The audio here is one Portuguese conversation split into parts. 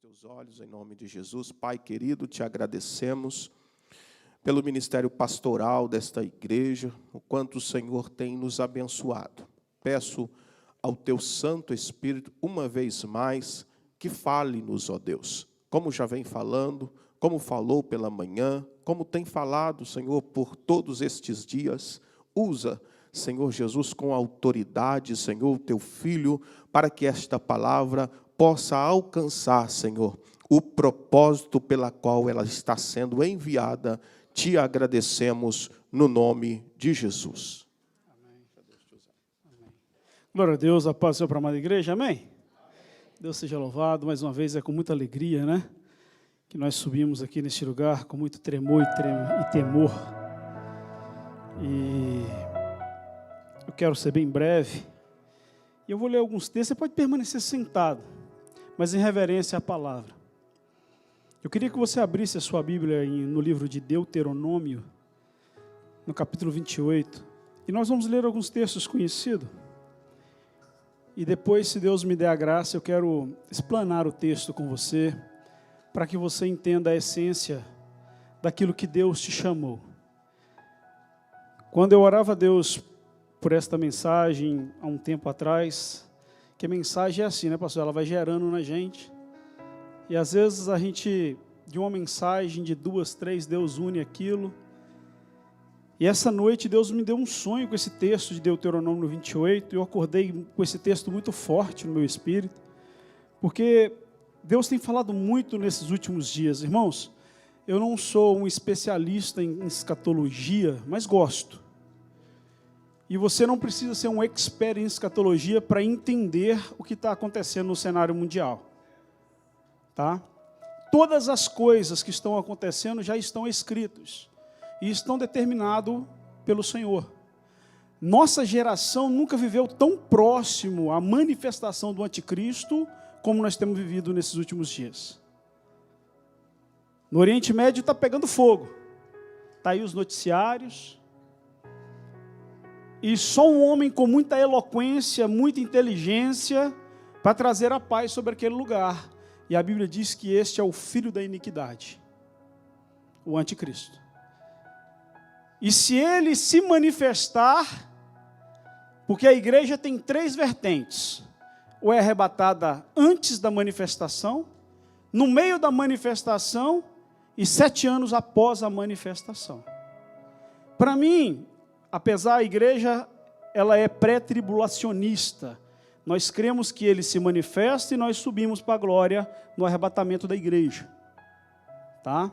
teus olhos em nome de Jesus. Pai querido, te agradecemos pelo ministério pastoral desta igreja, o quanto o Senhor tem nos abençoado. Peço ao teu Santo Espírito, uma vez mais, que fale-nos, ó Deus, como já vem falando, como falou pela manhã, como tem falado, Senhor, por todos estes dias. Usa, Senhor Jesus, com autoridade, Senhor, o teu Filho, para que esta palavra possa alcançar, Senhor, o propósito pela qual ela está sendo enviada. Te agradecemos no nome de Jesus. Amém. Glória a Deus, a paz do Senhor para a amada igreja, amém? Deus seja louvado, mais uma vez é com muita alegria, né? Que nós subimos aqui neste lugar com muito tremor e temor. E eu quero ser bem breve. E eu vou ler alguns textos, você pode permanecer sentado, mas em reverência à palavra. Eu queria que você abrisse a sua Bíblia no livro de Deuteronômio, no capítulo 28, e nós vamos ler alguns textos conhecidos. E depois, se Deus me der a graça, eu quero explanar o texto com você, para que você entenda a essência daquilo que Deus te chamou. Quando eu orava a Deus por esta mensagem, há um tempo atrás, que a mensagem é assim, né, pastor? Ela vai gerando na gente. E às vezes a gente, de uma mensagem, de 2, 3, Deus une aquilo. E essa noite Deus me deu um sonho com esse texto de Deuteronômio 28. E eu acordei com esse texto muito forte no meu espírito. Porque Deus tem falado muito nesses últimos dias. Irmãos, eu não sou um especialista em escatologia, mas gosto. E você não precisa ser um expert em escatologia para entender o que está acontecendo no cenário mundial. Tá? Todas as coisas que estão acontecendo já estão escritas e estão determinadas pelo Senhor. Nossa geração nunca viveu tão próximo à manifestação do anticristo como nós temos vivido nesses últimos dias. No Oriente Médio está pegando fogo. Está aí os noticiários. E só um homem com muita eloquência, muita inteligência, para trazer a paz sobre aquele lugar. E a Bíblia diz que este é o filho da iniquidade, o anticristo. E se ele se manifestar, porque a igreja tem 3 vertentes, ou é arrebatada antes da manifestação, no meio da manifestação e 7 anos após a manifestação. Para mim, apesar a igreja, ela é pré-tribulacionista. Nós cremos que ele se manifesta e nós subimos para a glória no arrebatamento da igreja. Tá?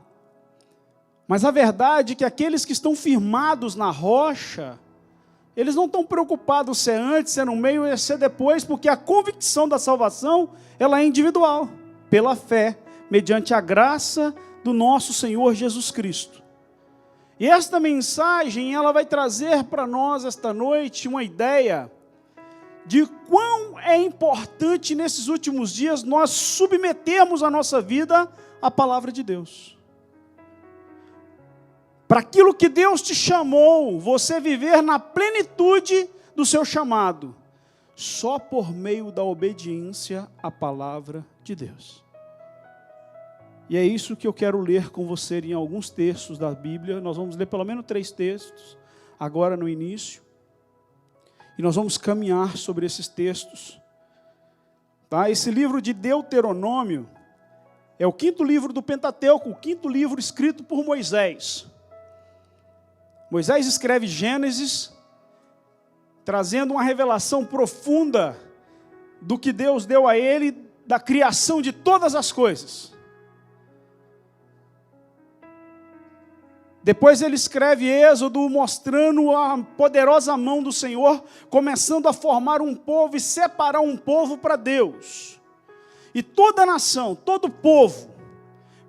Mas a verdade é que aqueles que estão firmados na rocha, eles não estão preocupados se é antes, se é no meio, se é depois, porque a convicção da salvação, ela é individual, pela fé, mediante a graça do nosso Senhor Jesus Cristo. E esta mensagem, ela vai trazer para nós esta noite uma ideia de quão é importante nesses últimos dias nós submetermos a nossa vida à palavra de Deus. Para aquilo que Deus te chamou, você viver na plenitude do seu chamado, só por meio da obediência à palavra de Deus. E é isso que eu quero ler com você em alguns textos da Bíblia. Nós vamos ler pelo menos 3 textos, agora no início. E nós vamos caminhar sobre esses textos. Tá? Esse livro de Deuteronômio é o 5º livro do Pentateuco, o 5º livro escrito por Moisés. Moisés escreve Gênesis, trazendo uma revelação profunda do que Deus deu a ele, da criação de todas as coisas. Depois ele escreve Êxodo, mostrando a poderosa mão do Senhor, começando a formar um povo e separar um povo para Deus. E toda nação, todo povo,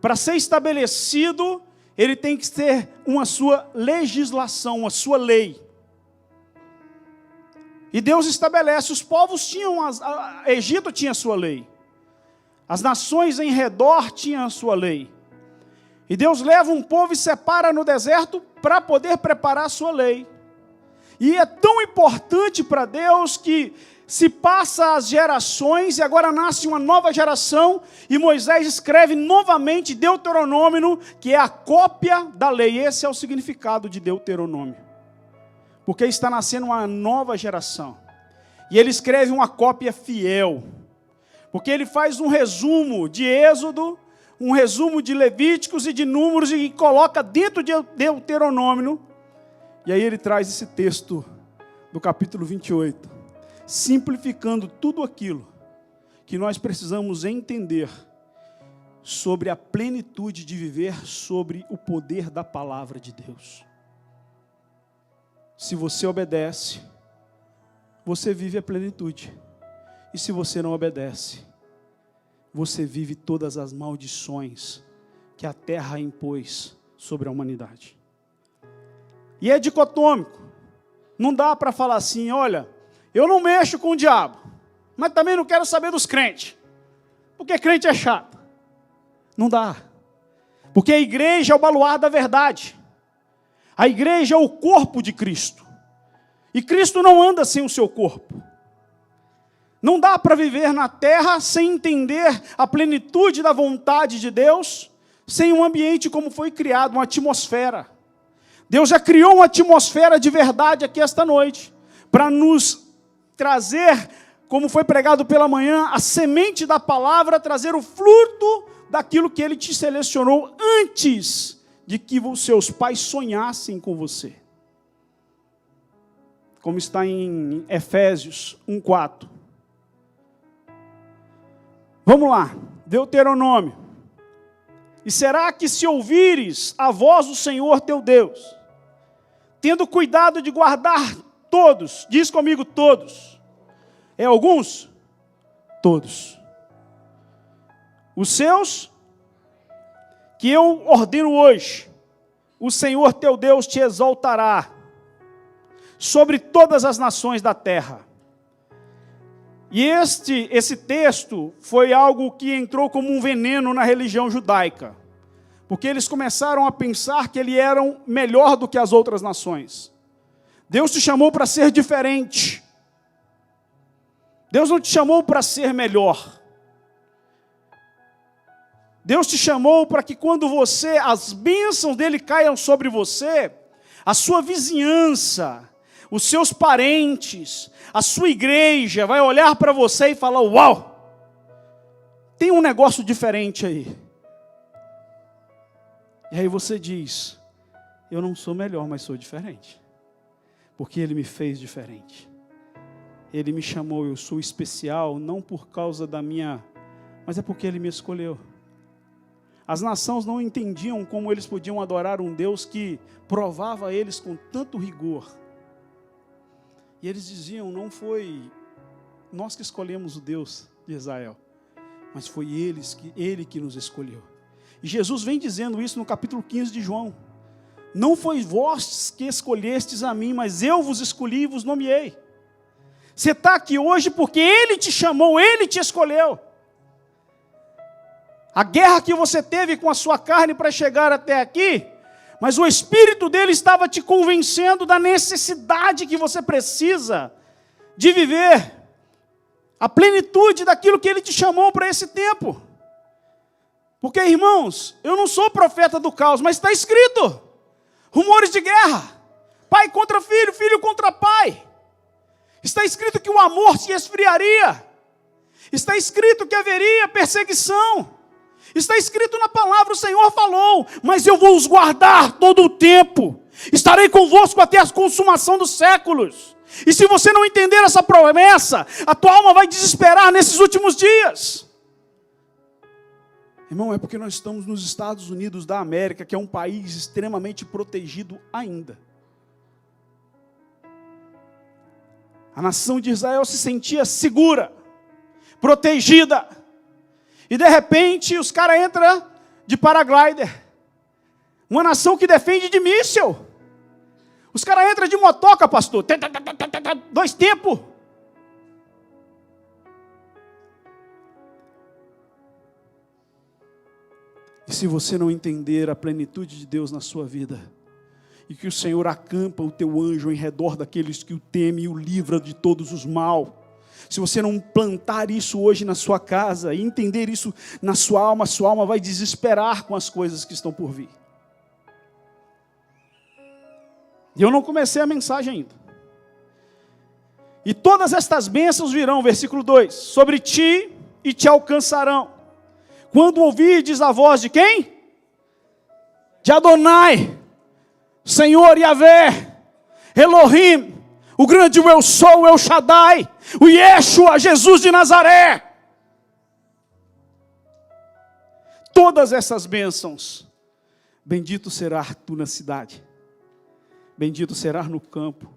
para ser estabelecido, ele tem que ter uma sua legislação, uma sua lei. E Deus estabelece, os povos tinham, Egito tinha a sua lei. As nações em redor tinham a sua lei. E Deus leva um povo e separa no deserto para poder preparar a sua lei. E é tão importante para Deus que Se passa as gerações e agora nasce uma nova geração e Moisés escreve novamente Deuteronômio, que é a cópia da lei. Esse é o significado de Deuteronômio. Porque está nascendo uma nova geração. E ele escreve uma cópia fiel. Porque ele faz um resumo de Êxodo, um resumo de Levíticos e de Números e coloca dentro de Deuteronômio. E aí ele traz esse texto do capítulo 28. Simplificando tudo aquilo que nós precisamos entender sobre a plenitude de viver sobre o poder da palavra de Deus. Se você obedece, você vive a plenitude. E se você não obedece, você vive todas as maldições que a terra impôs sobre a humanidade. E é dicotômico. Não dá para falar assim, olha, eu não mexo com o diabo, mas também não quero saber dos crentes, porque crente é chato. Não dá. Porque a igreja é o baluarte da verdade. A igreja é o corpo de Cristo. E Cristo não anda sem o seu corpo. Não dá para viver na terra sem entender a plenitude da vontade de Deus, sem um ambiente como foi criado, uma atmosfera. Deus já criou uma atmosfera de verdade aqui esta noite, para nos trazer, como foi pregado pela manhã, a semente da palavra, trazer o fruto daquilo que Ele te selecionou antes de que os seus pais sonhassem com você. Como está em Efésios 1:4. Vamos lá, Deuteronômio. E será que se ouvires a voz do Senhor teu Deus, tendo cuidado de guardar todos, diz comigo todos, é alguns? Todos. Os seus, que eu ordeno hoje, o Senhor teu Deus te exaltará sobre todas as nações da terra. E esse texto foi algo que entrou como um veneno na religião judaica, porque eles começaram a pensar que eles eram melhor do que as outras nações. Deus te chamou para ser diferente. Deus não te chamou para ser melhor. Deus te chamou para que quando as bênçãos dele caiam sobre você, a sua vizinhança, os seus parentes, a sua igreja vai olhar para você e falar, uau, tem um negócio diferente aí. E aí você diz, eu não sou melhor, mas sou diferente. Porque Ele me fez diferente. Ele me chamou, eu sou especial, não por causa da minha, mas é porque Ele me escolheu. As nações não entendiam como eles podiam adorar um Deus que provava eles com tanto rigor. E eles diziam, não foi nós que escolhemos o Deus de Israel, mas foi Ele que nos escolheu. E Jesus vem dizendo isso no capítulo 15 de João. Não foi vós que escolhestes a mim, mas eu vos escolhi e vos nomeei. Você está aqui hoje porque Ele te chamou, Ele te escolheu. A guerra que você teve com a sua carne para chegar até aqui, mas o Espírito dele estava te convencendo da necessidade que você precisa de viver a plenitude daquilo que Ele te chamou para esse tempo. Porque, irmãos, eu não sou profeta do caos, mas está escrito, rumores de guerra, pai contra filho, filho contra pai. Está escrito que o amor se esfriaria, está escrito que haveria perseguição. Está escrito na palavra, o Senhor falou, mas eu vou os guardar todo o tempo. Estarei convosco até a consumação dos séculos. E se você não entender essa promessa, a tua alma vai desesperar nesses últimos dias. Irmão, é porque nós estamos nos Estados Unidos da América, que é um país extremamente protegido ainda. A nação de Israel se sentia segura, protegida. E de repente os caras entram de paraglider. Uma nação que defende de míssil. Os caras entram de motoca, pastor. 2 tempos. E se você não entender a plenitude de Deus na sua vida, e que o Senhor acampa o teu anjo em redor daqueles que o temem e o livra de todos os mal, Se você não plantar isso hoje na sua casa e entender isso na sua alma vai desesperar com as coisas que estão por vir. E eu não comecei a mensagem ainda. E todas estas bênçãos virão, versículo 2, sobre ti e te alcançarão. Quando ouvirdes a voz de quem? De Adonai, Senhor Yahvé, Elohim, o grande eu sou, o El Shaddai, o Yeshua, Jesus de Nazaré. Todas essas bênçãos, bendito serás tu na cidade, bendito serás no campo,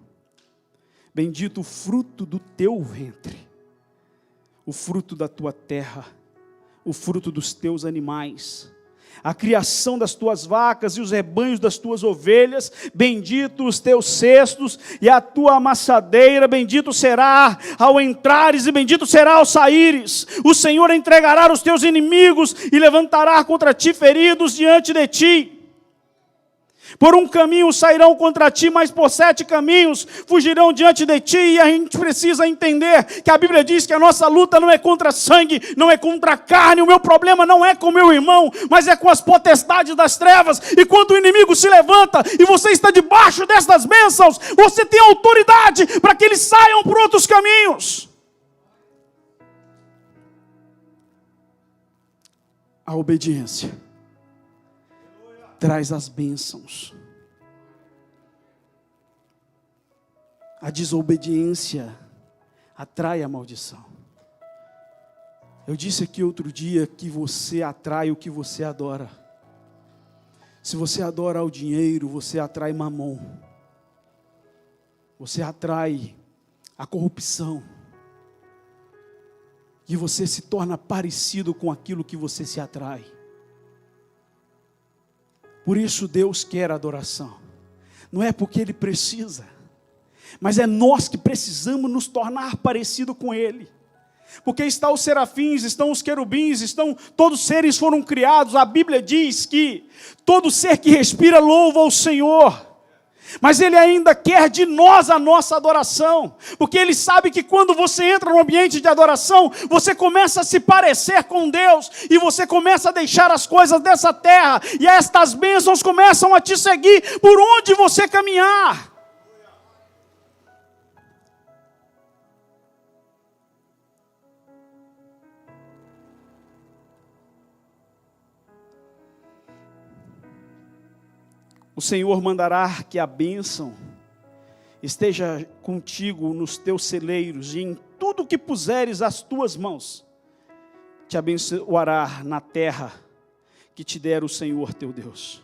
bendito o fruto do teu ventre, o fruto da tua terra, o fruto dos teus animais, a criação das tuas vacas e os rebanhos das tuas ovelhas, bendito os teus cestos e a tua amassadeira, bendito será ao entrares e bendito será ao saíres. O Senhor entregará os teus inimigos e levantará contra ti feridos diante de ti. Por um caminho sairão contra ti, mas por 7 caminhos fugirão diante de ti. E a gente precisa entender que a Bíblia diz que a nossa luta não é contra sangue, não é contra carne. O meu problema não é com o meu irmão, mas é com as potestades das trevas. E quando o inimigo se levanta e você está debaixo destas bênçãos, você tem autoridade para que eles saiam por outros caminhos. A obediência traz as bênçãos. A desobediência atrai a maldição. Eu disse aqui outro dia que você atrai o que você adora. Se você adora o dinheiro, você atrai mamon. Você atrai a corrupção. E você se torna parecido com aquilo que você se atrai. Por isso Deus quer adoração. Não é porque Ele precisa, mas é nós que precisamos nos tornar parecido com Ele. Porque estão os serafins, estão os querubins, todos os seres foram criados. A Bíblia diz que todo ser que respira louva ao Senhor. Mas Ele ainda quer de nós a nossa adoração, porque Ele sabe que quando você entra no ambiente de adoração, você começa a se parecer com Deus, e você começa a deixar as coisas dessa terra, e estas bênçãos começam a te seguir por onde você caminhar. O Senhor mandará que a bênção esteja contigo nos teus celeiros, e em tudo que puseres as tuas mãos, te abençoará na terra que te der o Senhor teu Deus.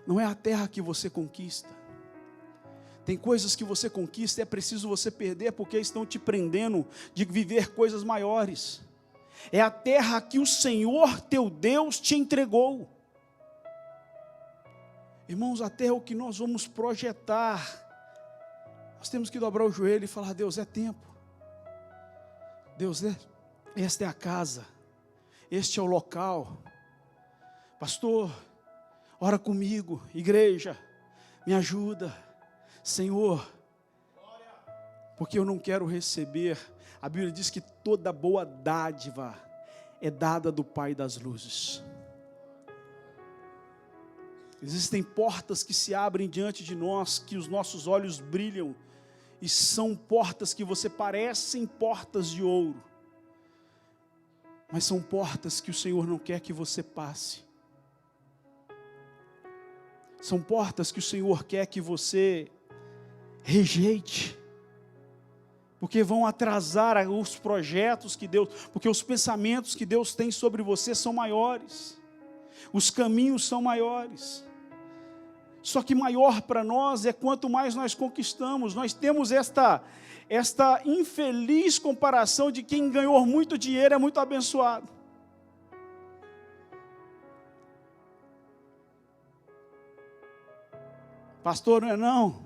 Não é a terra que você conquista. Tem coisas que você conquista e é preciso você perder, porque estão te prendendo de viver coisas maiores. É a terra que o Senhor teu Deus te entregou. Irmãos, até o que nós vamos projetar, nós temos que dobrar o joelho e falar: Deus, é tempo. Deus, esta é a casa, este é o local. Pastor, ora comigo. Igreja, me ajuda. Senhor, porque eu não quero receber. A Bíblia diz que toda boa dádiva é dada do Pai das luzes. Existem portas que se abrem diante de nós, que os nossos olhos brilham, e são portas que você parecem portas de ouro, mas são portas que o Senhor não quer que você passe. São portas que o Senhor quer que você rejeite, porque vão atrasar os projetos que Deus, porque os pensamentos que Deus tem sobre você são maiores, os caminhos são maiores. Só que maior para nós é quanto mais nós conquistamos. Nós temos esta infeliz comparação de quem ganhou muito dinheiro é muito abençoado. Pastor, não é não.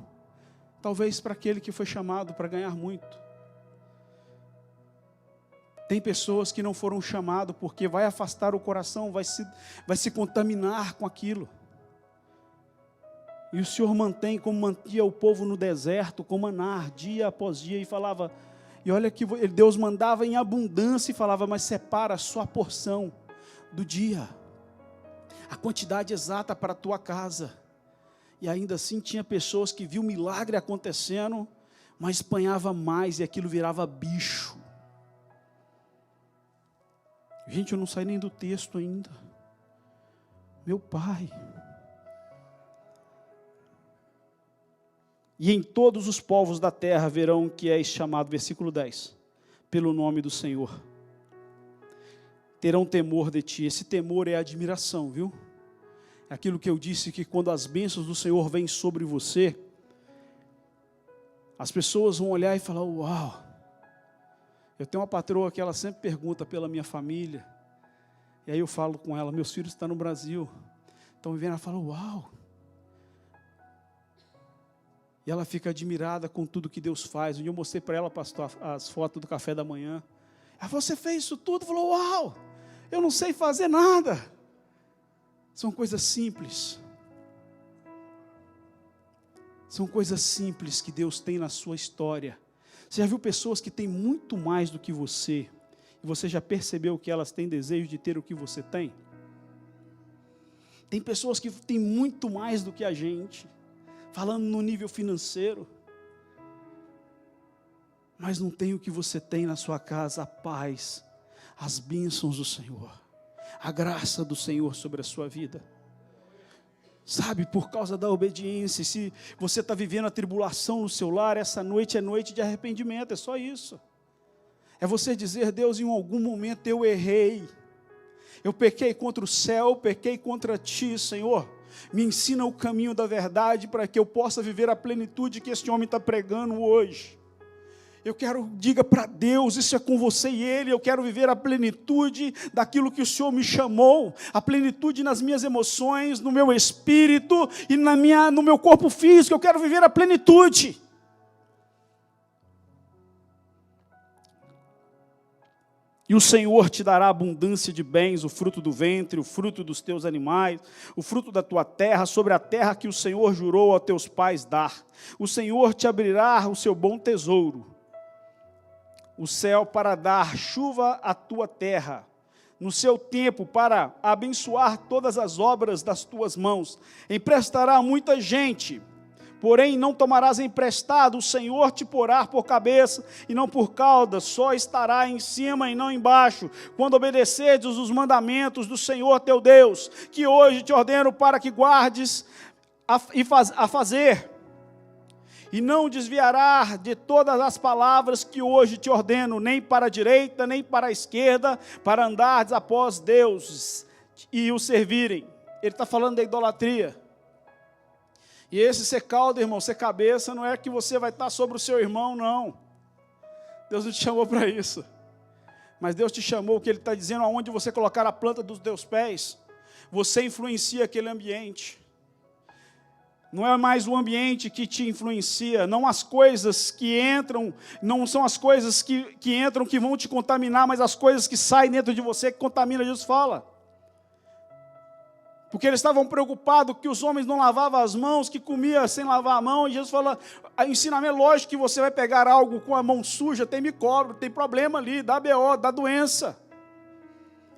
Talvez para aquele que foi chamado para ganhar muito. Tem pessoas que não foram chamados porque vai afastar o coração, vai se contaminar com aquilo. E o Senhor mantém como mantinha o povo no deserto, com maná, dia após dia, e falava, E olha que Deus mandava em abundância e falava, mas separa a sua porção do dia, a quantidade exata para a tua casa. E ainda assim tinha pessoas que viam o milagre acontecendo, mas apanhava mais e aquilo virava bicho. Gente, eu não saí nem do texto ainda. Meu Pai. E em todos os povos da terra verão que és chamado, versículo 10, pelo nome do Senhor. Terão temor de ti. Esse temor é admiração, viu? É aquilo que eu disse, que quando as bênçãos do Senhor vêm sobre você, as pessoas vão olhar e falar, uau. Eu tenho uma patroa que ela sempre pergunta pela minha família. E aí eu falo com ela, meus filhos estão no Brasil. Estão me vendo, ela fala, uau. E ela fica admirada com tudo que Deus faz. Um dia eu mostrei para ela, pastor, as fotos do café da manhã. Ela falou, você fez isso tudo? Falou, uau, eu não sei fazer nada. São coisas simples. São coisas simples que Deus tem na sua história. Você já viu pessoas que têm muito mais do que você? E você já percebeu que elas têm desejo de ter o que você tem? Tem pessoas que têm muito mais do que a gente. Falando no nível financeiro, mas não tem o que você tem na sua casa, a paz, as bênçãos do Senhor, a graça do Senhor sobre a sua vida. Sabe, por causa da obediência, se você está vivendo a tribulação no seu lar, essa noite é noite de arrependimento, é só isso. É você dizer, Deus, em algum momento eu errei, eu pequei contra o céu, pequei contra ti, Senhor. Me ensina o caminho da verdade para que eu possa viver a plenitude que este homem está pregando hoje. Eu quero, diga para Deus, isso é com você e Ele, eu quero viver a plenitude daquilo que o Senhor me chamou, a plenitude nas minhas emoções, no meu espírito e no meu corpo físico, eu quero viver a plenitude. E o Senhor te dará abundância de bens, o fruto do ventre, o fruto dos teus animais, o fruto da tua terra, sobre a terra que o Senhor jurou a teus pais dar. O Senhor te abrirá o seu bom tesouro, o céu para dar chuva à tua terra, no seu tempo para abençoar todas as obras das tuas mãos. Emprestará a muita gente, porém não tomarás emprestado, o Senhor te porá por cabeça e não por cauda, só estará em cima e não embaixo, quando obedecerdes os mandamentos do Senhor teu Deus, que hoje te ordeno para que guardes a fazer, e não desviará de todas as palavras que hoje te ordeno, nem para a direita, nem para a esquerda, para andardes após Deus e o servirem. Ele está falando da idolatria. E esse ser cauda, irmão, ser cabeça, não é que você vai estar sobre o seu irmão, não. Deus não te chamou para isso. Mas Deus te chamou, que Ele está dizendo, aonde você colocar a planta dos teus pés, você influencia aquele ambiente. Não é mais o ambiente que te influencia, não as coisas que entram, não são as coisas que entram que vão te contaminar, mas as coisas que saem dentro de você que contaminam, Jesus fala. Porque eles estavam preocupados que os homens não lavavam as mãos, que comia sem lavar a mão. E Jesus falou, ensinamento lógico que você vai pegar algo com a mão suja, tem micróbio, tem problema ali, dá BO, dá doença.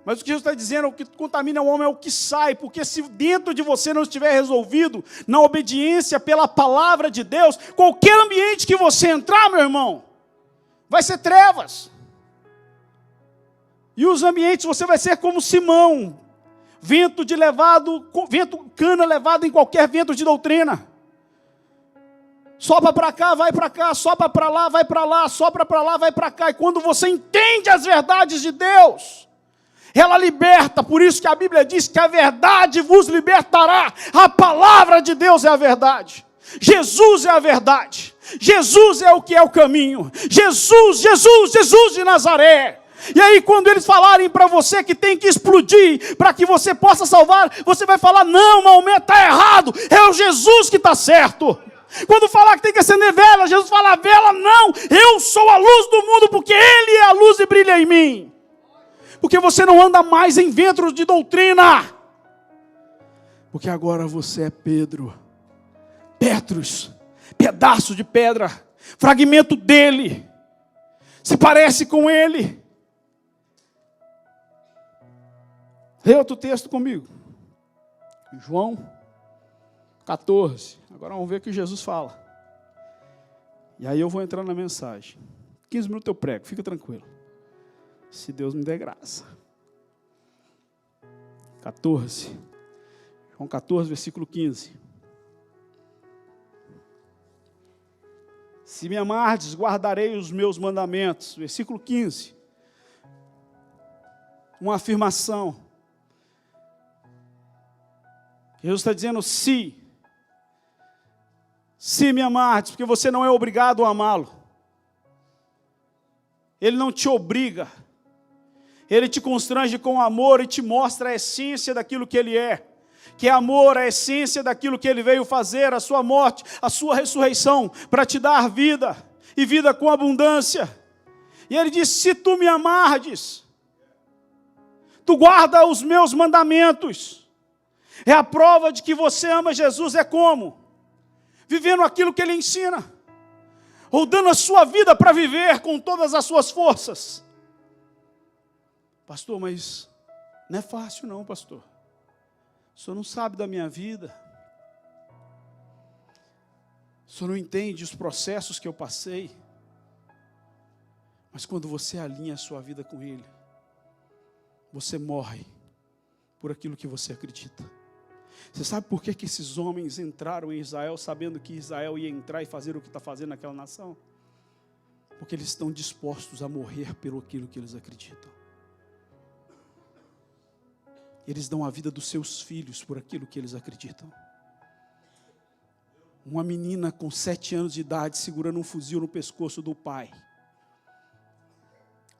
Mas o que Jesus está dizendo, o que contamina o homem é o que sai, porque se dentro de você não estiver resolvido, na obediência pela palavra de Deus, qualquer ambiente que você entrar, meu irmão, vai ser trevas. E os ambientes, você vai ser como Simão, cana levado em qualquer vento de doutrina. Sopra para cá, vai para cá, sopra para lá, vai para lá, sopra para lá, vai para cá. E quando você entende as verdades de Deus, ela liberta. Por isso que a Bíblia diz que a verdade vos libertará. A palavra de Deus é a verdade. Jesus é a verdade. Jesus é o que é o caminho. Jesus de Nazaré. E aí quando eles falarem para você que tem que explodir para que você possa salvar, você vai falar, não, Maomé está errado, é o Jesus que está certo. Quando falar que tem que acender vela, Jesus fala, vela não, eu sou a luz do mundo, porque Ele é a luz e brilha em mim. Porque você não anda mais em ventos de doutrina, porque agora você é Pedro, Petrus, pedaço de pedra, fragmento dele. se parece com Ele. Lê outro texto comigo. João 14. Agora vamos ver o que Jesus fala. E aí eu vou entrar na mensagem. 15 minutos eu prego, fica tranquilo. Se Deus me der graça. 14. João 14, versículo 15. Se me amardes, guardarei os meus mandamentos. Versículo 15. Uma afirmação. Jesus está dizendo se me amardes, porque você não é obrigado a amá-lo. Ele não te obriga. Ele te constrange com amor e te mostra a essência daquilo que Ele é. Que é amor, a essência daquilo que Ele veio fazer, a sua morte, a sua ressurreição, para te dar vida, e vida com abundância. E Ele diz, se tu me amardes, tu guarda os meus mandamentos. É a prova de que você ama Jesus, é como? Vivendo aquilo que Ele ensina. Ou dando a sua vida para viver com todas as suas forças. Pastor, mas não é fácil não, pastor. O senhor não sabe da minha vida. O senhor não entende os processos que eu passei. Mas quando você alinha a sua vida com Ele, você morre por aquilo que você acredita. Você sabe por que esses homens entraram em Israel, sabendo que Israel ia entrar e fazer o que está fazendo naquela nação? Porque eles estão dispostos a morrer pelo aquilo que eles acreditam. Eles dão a vida dos seus filhos por aquilo que eles acreditam. Uma menina com 7 anos de idade segurando um fuzil no pescoço do pai,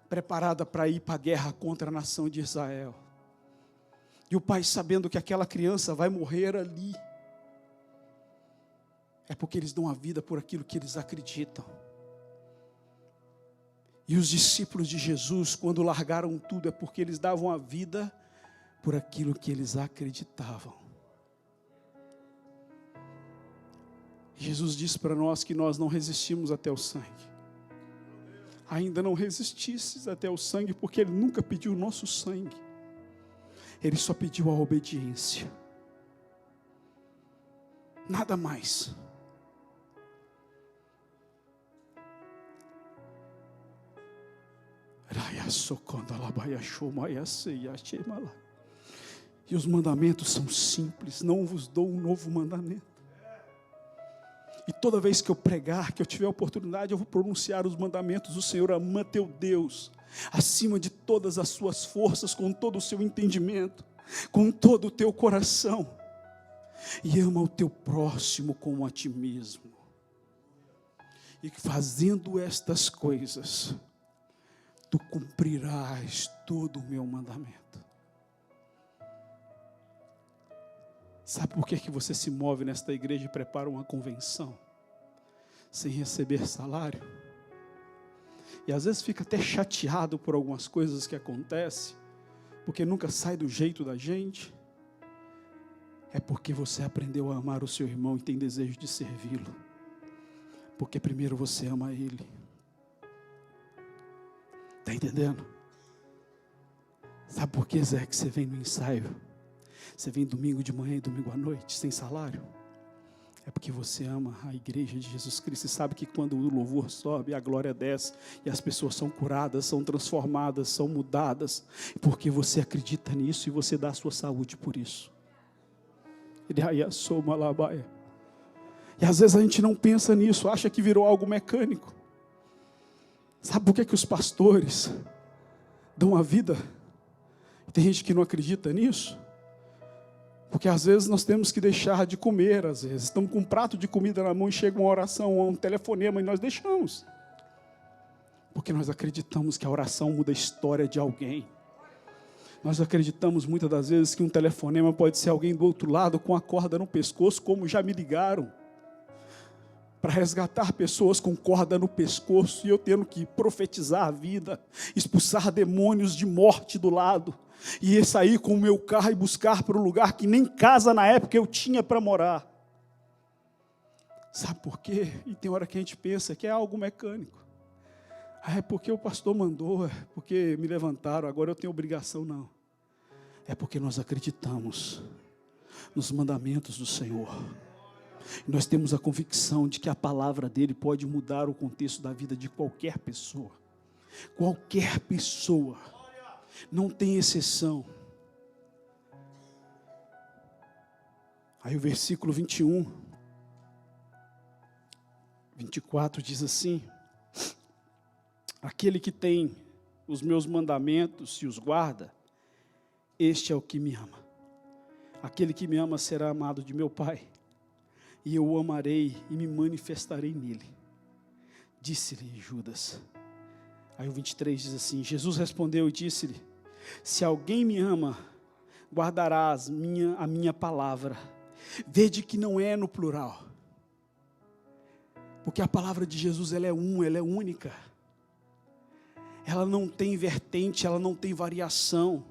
preparada para ir para a guerra contra a nação de Israel. E o pai sabendo que aquela criança vai morrer ali. É porque eles dão a vida por aquilo que eles acreditam. E os discípulos de Jesus, quando largaram tudo, é porque eles davam a vida por aquilo que eles acreditavam. Jesus disse para nós que nós não resistimos até o sangue. Ainda não resististes até o sangue, porque Ele nunca pediu o nosso sangue. Ele só pediu a obediência. Nada mais. E os mandamentos são simples. Não vos dou um novo mandamento. E toda vez que eu pregar, que eu tiver a oportunidade, eu vou pronunciar os mandamentos. O Senhor ama teu Deus acima de todas as suas forças, com todo o seu entendimento, com todo o teu coração, e ama o teu próximo como a ti mesmo. E fazendo estas coisas, tu cumprirás todo o meu mandamento. Sabe por que você se move nesta igreja e prepara uma convenção sem receber salário? E às vezes fica até chateado por algumas coisas que acontecem, porque nunca sai do jeito da gente. É porque você aprendeu a amar o seu irmão e tem desejo de servi-lo. Porque primeiro você ama ele. Está entendendo? Sabe por que, Zé, que você vem no ensaio? Você vem domingo de manhã e domingo à noite, sem salário? É porque você ama a igreja de Jesus Cristo e sabe que quando o louvor sobe, a glória desce e as pessoas são curadas, são transformadas, são mudadas, porque você acredita nisso e você dá a sua saúde por isso. E às vezes a gente não pensa nisso, acha que virou algo mecânico. Sabe por que os pastores dão a vida? Tem gente que não acredita nisso. Porque às vezes nós temos que deixar de comer, às vezes. Estamos com um prato de comida na mão e chega uma oração, um telefonema e nós deixamos. Porque nós acreditamos que a oração muda a história de alguém. Nós acreditamos muitas das vezes que um telefonema pode ser alguém do outro lado com a corda no pescoço, como já me ligaram. Para resgatar pessoas com corda no pescoço e eu tendo que profetizar a vida, expulsar demônios de morte do lado. E ia sair com o meu carro e buscar para um lugar que nem casa na época eu tinha para morar. Sabe por quê? E tem hora que a gente pensa que é algo mecânico. Ah, é porque o pastor mandou, é porque me levantaram, agora eu tenho obrigação. Não. É porque nós acreditamos nos mandamentos do Senhor. E nós temos a convicção de que a palavra dele pode mudar o contexto da vida de qualquer pessoa. Qualquer pessoa. Não tem exceção. Aí o versículo 21, 24 diz assim: aquele que tem os meus mandamentos e os guarda, este é o que me ama. Aquele que me ama será amado de meu Pai, e eu o amarei e me manifestarei nele. Disse-lhe Judas. Aí o 23 diz assim: Jesus respondeu e disse-lhe: se alguém me ama, guardará a minha palavra. Vede que não é no plural, porque a palavra de Jesus ela é única. Ela não tem vertente, ela não tem variação.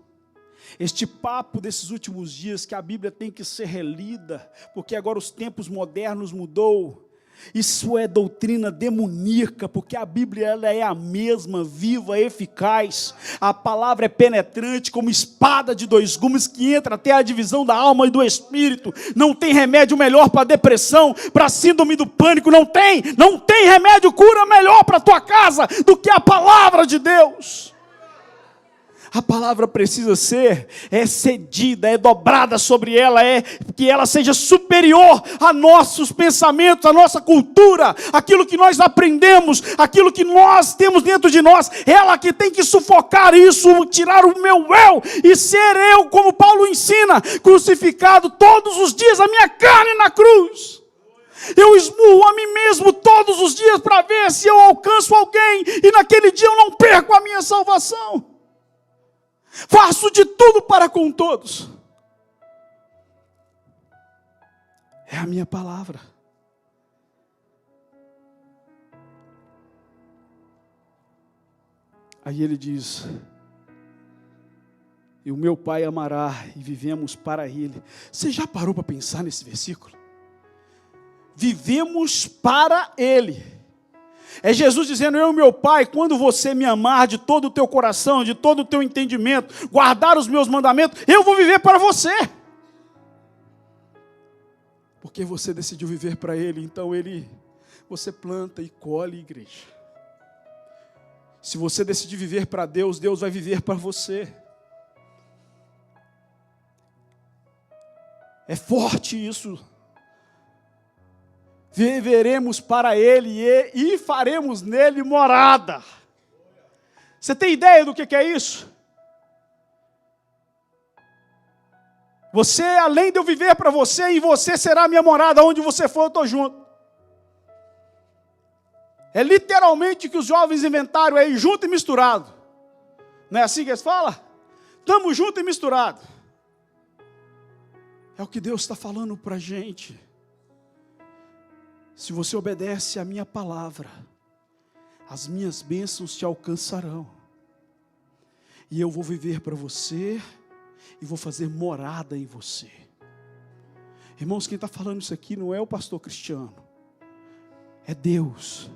Este papo desses últimos dias que a Bíblia tem que ser relida, porque agora os tempos modernos mudou. Isso é doutrina demoníaca, porque a Bíblia ela é a mesma, viva, eficaz. A palavra é penetrante como espada de dois gumes que entra até a divisão da alma e do espírito. Não tem remédio melhor para depressão, para síndrome do pânico, não tem remédio, cura melhor para a tua casa do que a palavra de Deus. A palavra precisa ser cedida, dobrada sobre ela, que ela seja superior a nossos pensamentos, a nossa cultura, aquilo que nós aprendemos, aquilo que nós temos dentro de nós. Ela que tem que sufocar isso, tirar o meu eu e ser eu, como Paulo ensina, crucificado todos os dias, a minha carne na cruz. Eu esmurro a mim mesmo todos os dias para ver se eu alcanço alguém e naquele dia eu não perco a minha salvação. Faço de tudo para com todos. É a minha palavra. Aí ele diz: e o meu Pai amará e vivemos para Ele. Você já parou para pensar nesse versículo? Vivemos para Ele. É Jesus dizendo: eu e meu Pai, quando você me amar de todo o teu coração, de todo o teu entendimento, guardar os meus mandamentos, eu vou viver para você. Porque você decidiu viver para Ele, então você planta e colhe, igreja. Se você decidir viver para Deus, Deus vai viver para você. É forte isso. Viveremos para Ele e faremos nele morada. Você tem ideia do que é isso? Você, além de eu viver para você, e você será a minha morada, onde você for, eu estou junto. É literalmente o que os jovens inventaram aí, junto e misturado. Não é assim que eles falam? Estamos juntos e misturados. É o que Deus está falando para a gente. Se você obedece à minha palavra, as minhas bênçãos te alcançarão. E eu vou viver para você e vou fazer morada em você. Irmãos, quem está falando isso aqui não é o pastor Cristiano. É Deus.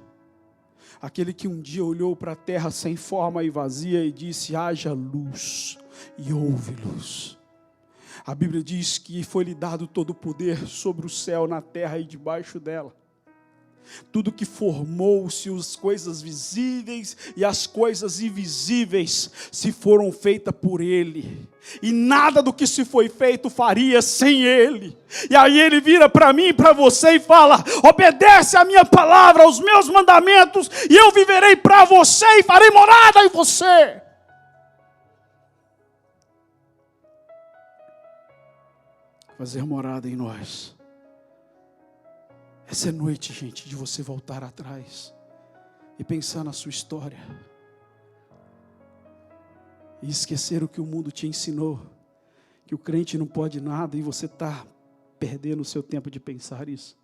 Aquele que um dia olhou para a terra sem forma e vazia e disse: haja luz, e houve luz. A Bíblia diz que foi-lhe dado todo o poder sobre o céu, na terra e debaixo dela. Tudo que formou-se, as coisas visíveis e as coisas invisíveis, se foram feitas por Ele. E nada do que se foi feito faria sem Ele. E aí Ele vira para mim e para você e fala: obedece a minha palavra, aos meus mandamentos, e eu viverei para você e farei morada em você. Fazer morada em nós. Essa é noite, gente, de você voltar atrás e pensar na sua história. E esquecer o que o mundo te ensinou, que o crente não pode nada, e você está perdendo o seu tempo de pensar isso.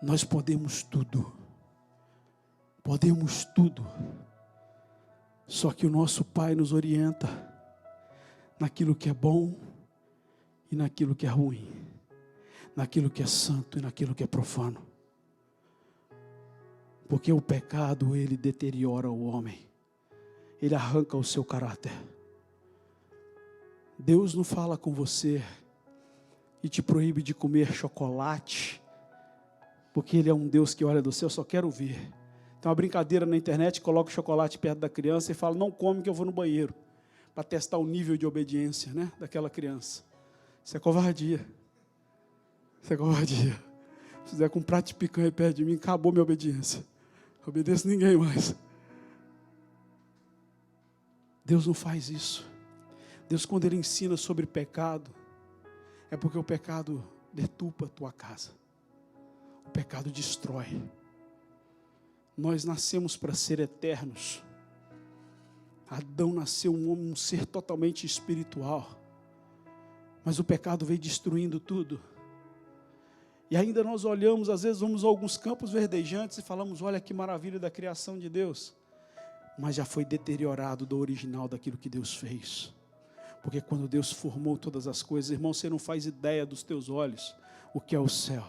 Nós podemos tudo. Podemos tudo. Só que o nosso Pai nos orienta naquilo que é bom e naquilo que é ruim. Naquilo que é santo e naquilo que é profano. Porque o pecado, ele deteriora o homem. Ele arranca o seu caráter. Deus não fala com você e te proíbe de comer chocolate, porque Ele é um Deus que olha do céu, eu só quero ver. Tem uma brincadeira na internet, coloca o chocolate perto da criança e fala, não come que eu vou no banheiro, para testar o nível de obediência, né, daquela criança. Isso é covardia. Isso é covardia. Se fizer com um prato de picanha perto de mim, acabou minha obediência. Não obedeço ninguém mais. Deus não faz isso. Deus, quando Ele ensina sobre pecado, é porque o pecado deturpa a tua casa. O pecado destrói. Nós nascemos para ser eternos. Adão nasceu um ser totalmente espiritual. Mas o pecado veio destruindo tudo. E ainda nós olhamos, às vezes vamos a alguns campos verdejantes e falamos, olha que maravilha da criação de Deus. Mas já foi deteriorado do original daquilo que Deus fez. Porque quando Deus formou todas as coisas, irmão, você não faz ideia dos teus olhos o que é o céu.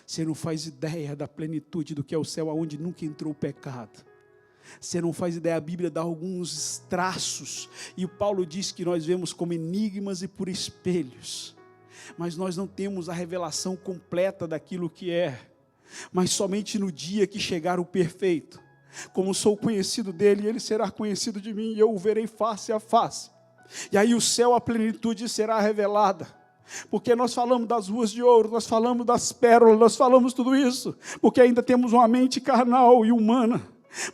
Você não faz ideia da plenitude do que é o céu, aonde nunca entrou o pecado. Você não faz ideia, a Bíblia dá alguns traços, e o Paulo diz que nós vemos como enigmas e por espelhos, mas nós não temos a revelação completa daquilo que é, mas somente no dia que chegar o perfeito, como sou conhecido dele, ele será conhecido de mim, e eu o verei face a face, e aí o céu, a plenitude será revelada. Porque nós falamos das ruas de ouro, nós falamos das pérolas, nós falamos tudo isso, porque ainda temos uma mente carnal e humana.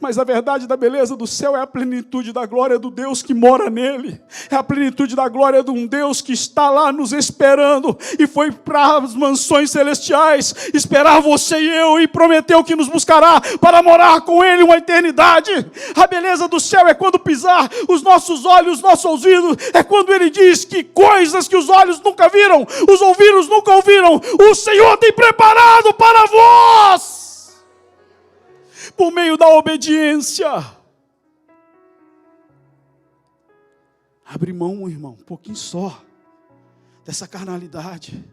Mas a verdade da beleza do céu é a plenitude da glória do Deus que mora nele. É a plenitude da glória de um Deus que está lá nos esperando. E foi para as mansões celestiais esperar você e eu. E prometeu que nos buscará para morar com ele uma eternidade. A beleza do céu é quando pisar os nossos olhos, os nossos ouvidos. É quando ele diz que coisas que os olhos nunca viram, os ouvidos nunca ouviram, o Senhor tem preparado para vós. Por meio da obediência. Abre mão, irmão, um pouquinho só dessa carnalidade.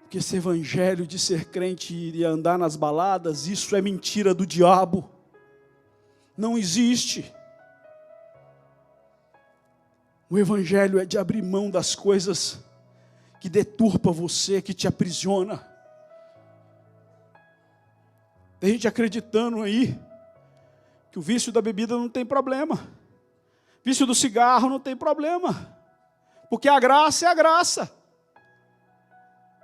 Porque esse evangelho de ser crente e andar nas baladas, isso é mentira do diabo. Não existe. O evangelho é de abrir mão das coisas que deturpa você, que te aprisiona. Tem gente acreditando aí que o vício da bebida não tem problema. Vício do cigarro não tem problema. Porque a graça é a graça.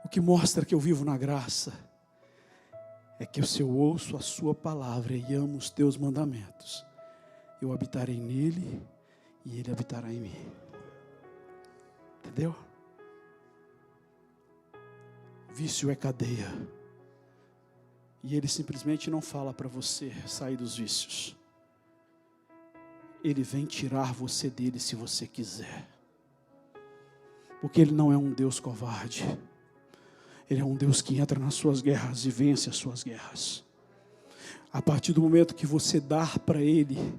O que mostra que eu vivo na graça é que se eu ouço a sua palavra e amo os teus mandamentos, eu habitarei nele e ele habitará em mim. Entendeu? Vício é cadeia. E ele simplesmente não fala para você sair dos vícios. Ele vem tirar você dele se você quiser. Porque ele não é um Deus covarde. Ele é um Deus que entra nas suas guerras e vence as suas guerras. A partir do momento que você dá para ele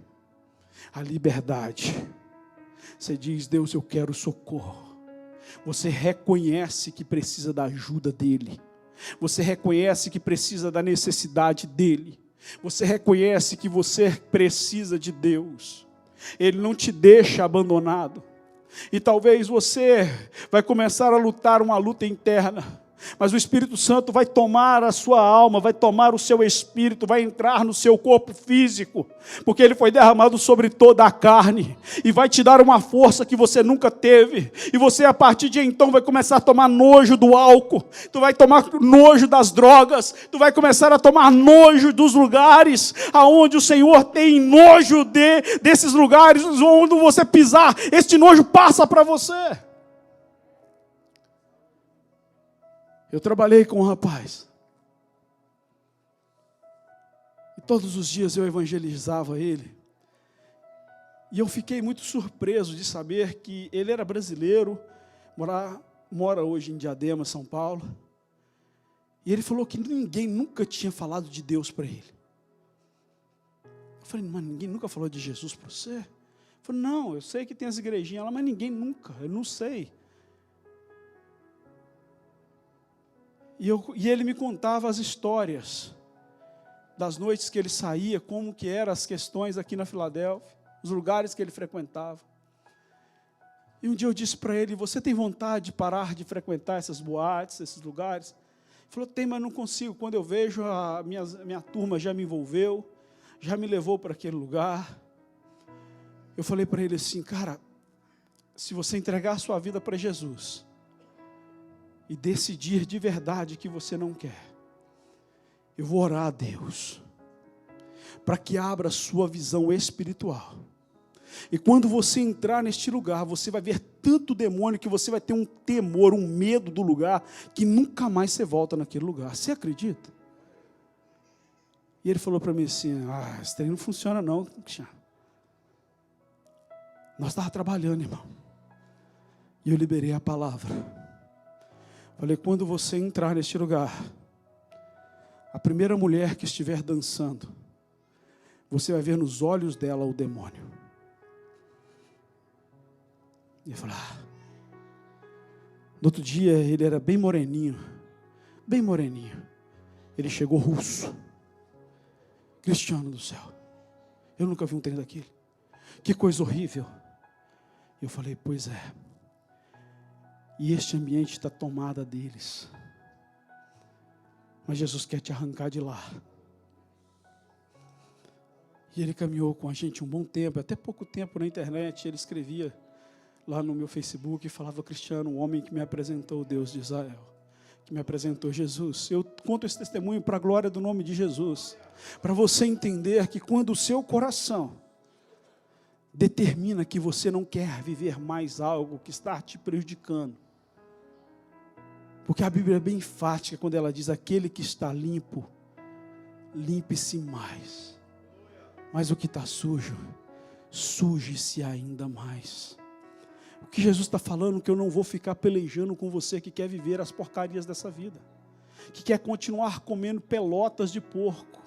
a liberdade, você diz, Deus, eu quero socorro. Você reconhece que precisa da ajuda dele. Você reconhece que precisa da necessidade dele. Você reconhece que você precisa de Deus. Ele não te deixa abandonado. E talvez você vai começar a lutar uma luta interna. Mas o Espírito Santo vai tomar a sua alma, vai tomar o seu espírito, vai entrar no seu corpo físico, porque ele foi derramado sobre toda a carne, e vai te dar uma força que você nunca teve, e você a partir de então vai começar a tomar nojo do álcool, tu vai tomar nojo das drogas, tu vai começar a tomar nojo dos lugares, aonde o Senhor tem nojo desses lugares, onde você pisar, este nojo passa para você. Eu trabalhei com um rapaz, e todos os dias eu evangelizava ele, e eu fiquei muito surpreso de saber que ele era brasileiro, mora hoje em Diadema, São Paulo, e ele falou que ninguém nunca tinha falado de Deus para ele. Eu falei, mas ninguém nunca falou de Jesus para você? Ele falou, não, eu sei que tem as igrejinhas lá, mas ninguém nunca, eu não sei. E ele me contava as histórias das noites que ele saía, como que eram as questões aqui na Filadélfia, os lugares que ele frequentava. E um dia eu disse para ele: você tem vontade de parar de frequentar essas boates, esses lugares? Ele falou: tem, mas não consigo. Quando eu vejo, a minha turma já me envolveu, já me levou para aquele lugar. Eu falei para ele assim: cara, se você entregar a sua vida para Jesus e decidir de verdade que você não quer, eu vou orar a Deus para que abra a sua visão espiritual. E quando você entrar neste lugar, você vai ver tanto demônio que você vai ter um temor, um medo do lugar, que nunca mais você volta naquele lugar. Você acredita? E ele falou para mim assim: esse trem não funciona não, Cristiano. Nós estávamos trabalhando, irmão. E eu liberei a palavra. Falei: quando você entrar neste lugar, a primeira mulher que estiver dançando, você vai ver nos olhos dela o demônio. E ele falou: no outro dia ele era bem moreninho. Ele chegou russo. Cristiano do céu, eu nunca vi um trem daquele. Que coisa horrível. Eu falei: pois é. E este ambiente está tomada deles. Mas Jesus quer te arrancar de lá. E ele caminhou com a gente um bom tempo, até pouco tempo na internet. Ele escrevia lá no meu Facebook e falava: Cristiano, um homem que me apresentou o Deus de Israel, que me apresentou Jesus. Eu conto esse testemunho para a glória do nome de Jesus, para você entender que quando o seu coração determina que você não quer viver mais algo que está te prejudicando, porque a Bíblia é bem enfática quando ela diz: aquele que está limpo, limpe-se mais. Mas o que está sujo, suje-se ainda mais. O que Jesus está falando, que eu não vou ficar pelejando com você que quer viver as porcarias dessa vida, que quer continuar comendo pelotas de porco.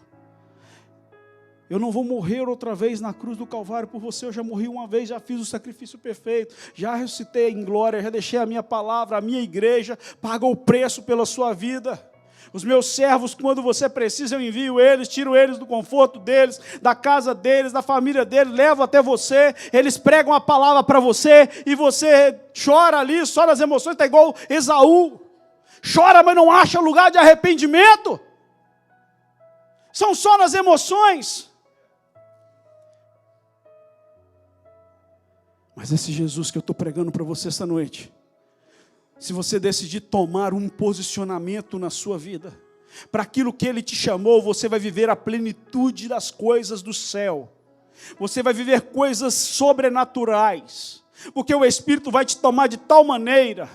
Eu não vou morrer outra vez na cruz do Calvário por você. Eu já morri uma vez, já fiz o sacrifício perfeito, já ressuscitei em glória, já deixei a minha palavra, a minha igreja pagou o preço pela sua vida. Os meus servos, quando você precisa, eu envio eles, tiro eles do conforto deles, da casa deles, da família deles, levo até você, eles pregam a palavra para você, e você chora ali, só nas emoções, está igual Esaú, chora, mas não acha lugar de arrependimento, são só nas emoções. Mas esse Jesus que eu estou pregando para você essa noite, se você decidir tomar um posicionamento na sua vida, para aquilo que Ele te chamou, você vai viver a plenitude das coisas do céu. Você vai viver coisas sobrenaturais, porque o Espírito vai te tomar de tal maneira